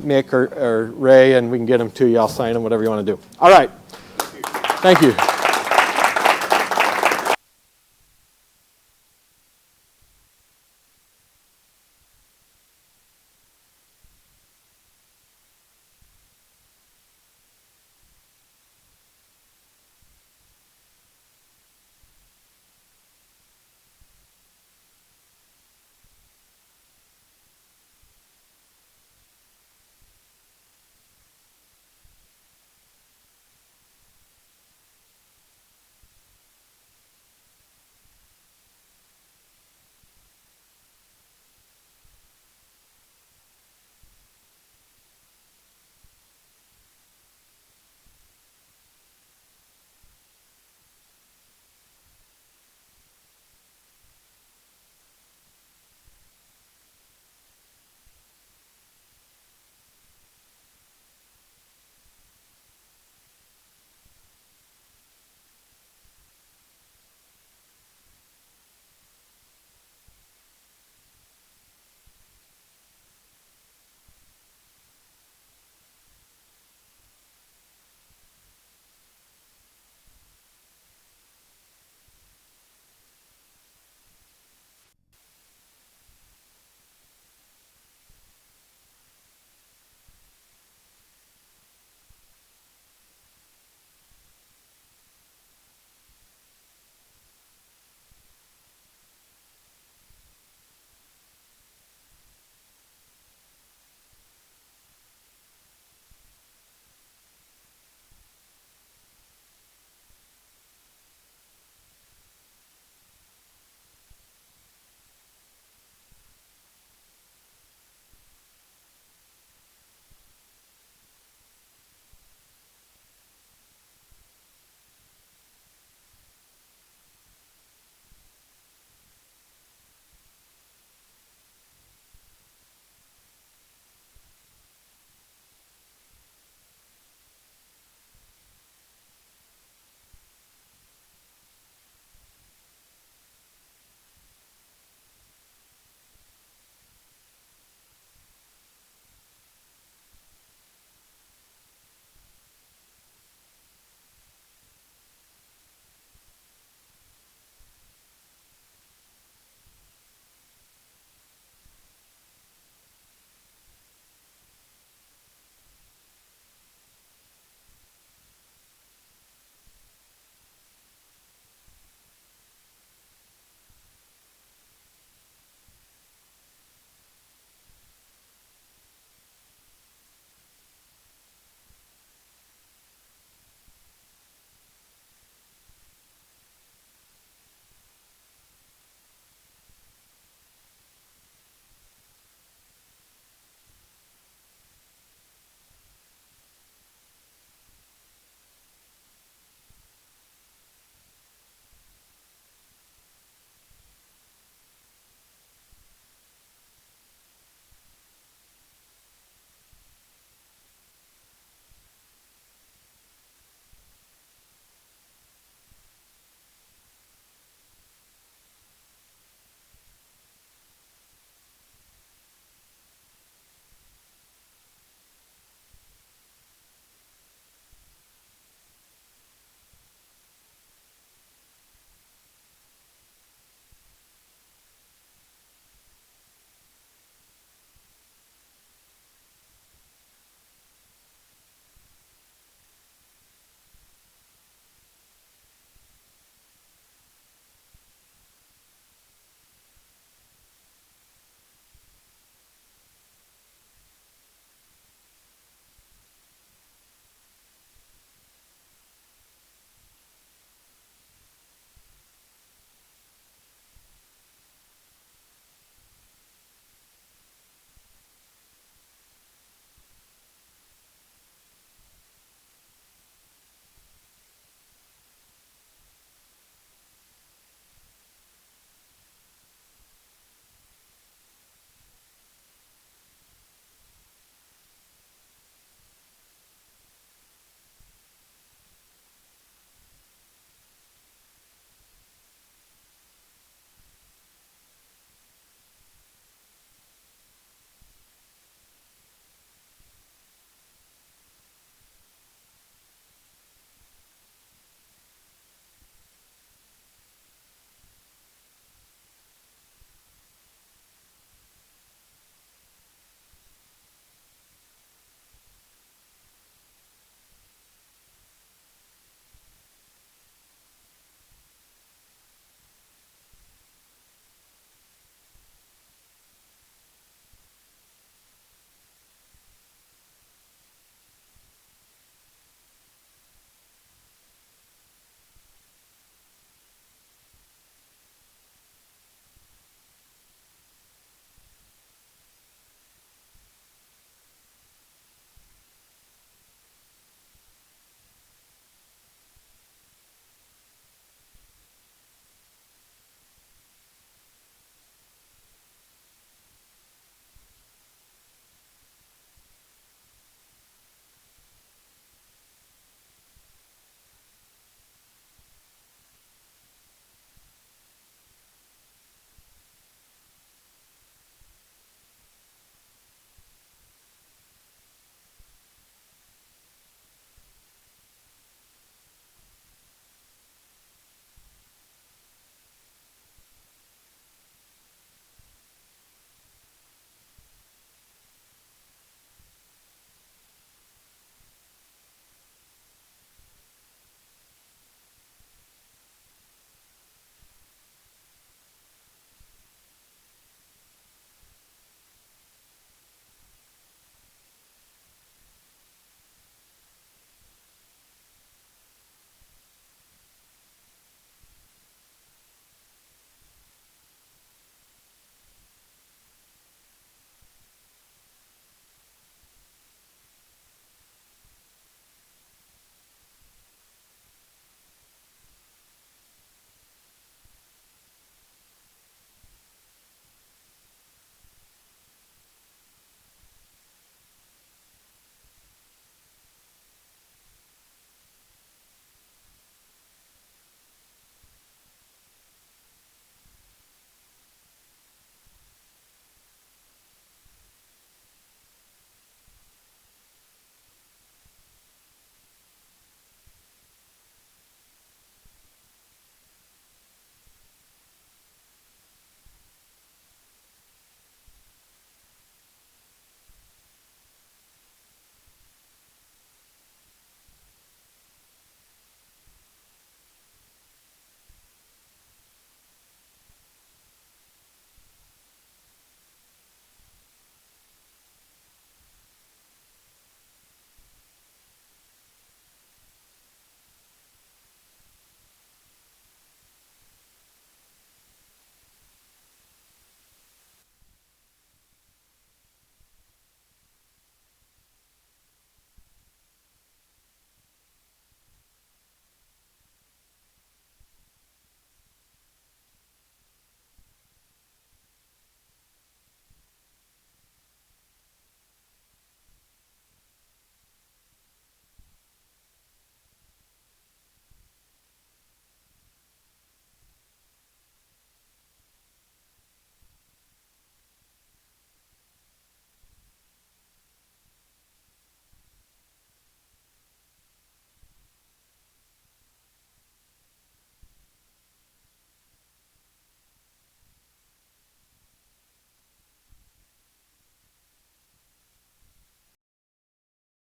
A: Mick or Ray, and we can get them to you. I'll sign them, whatever you want to do. All right. Thank you.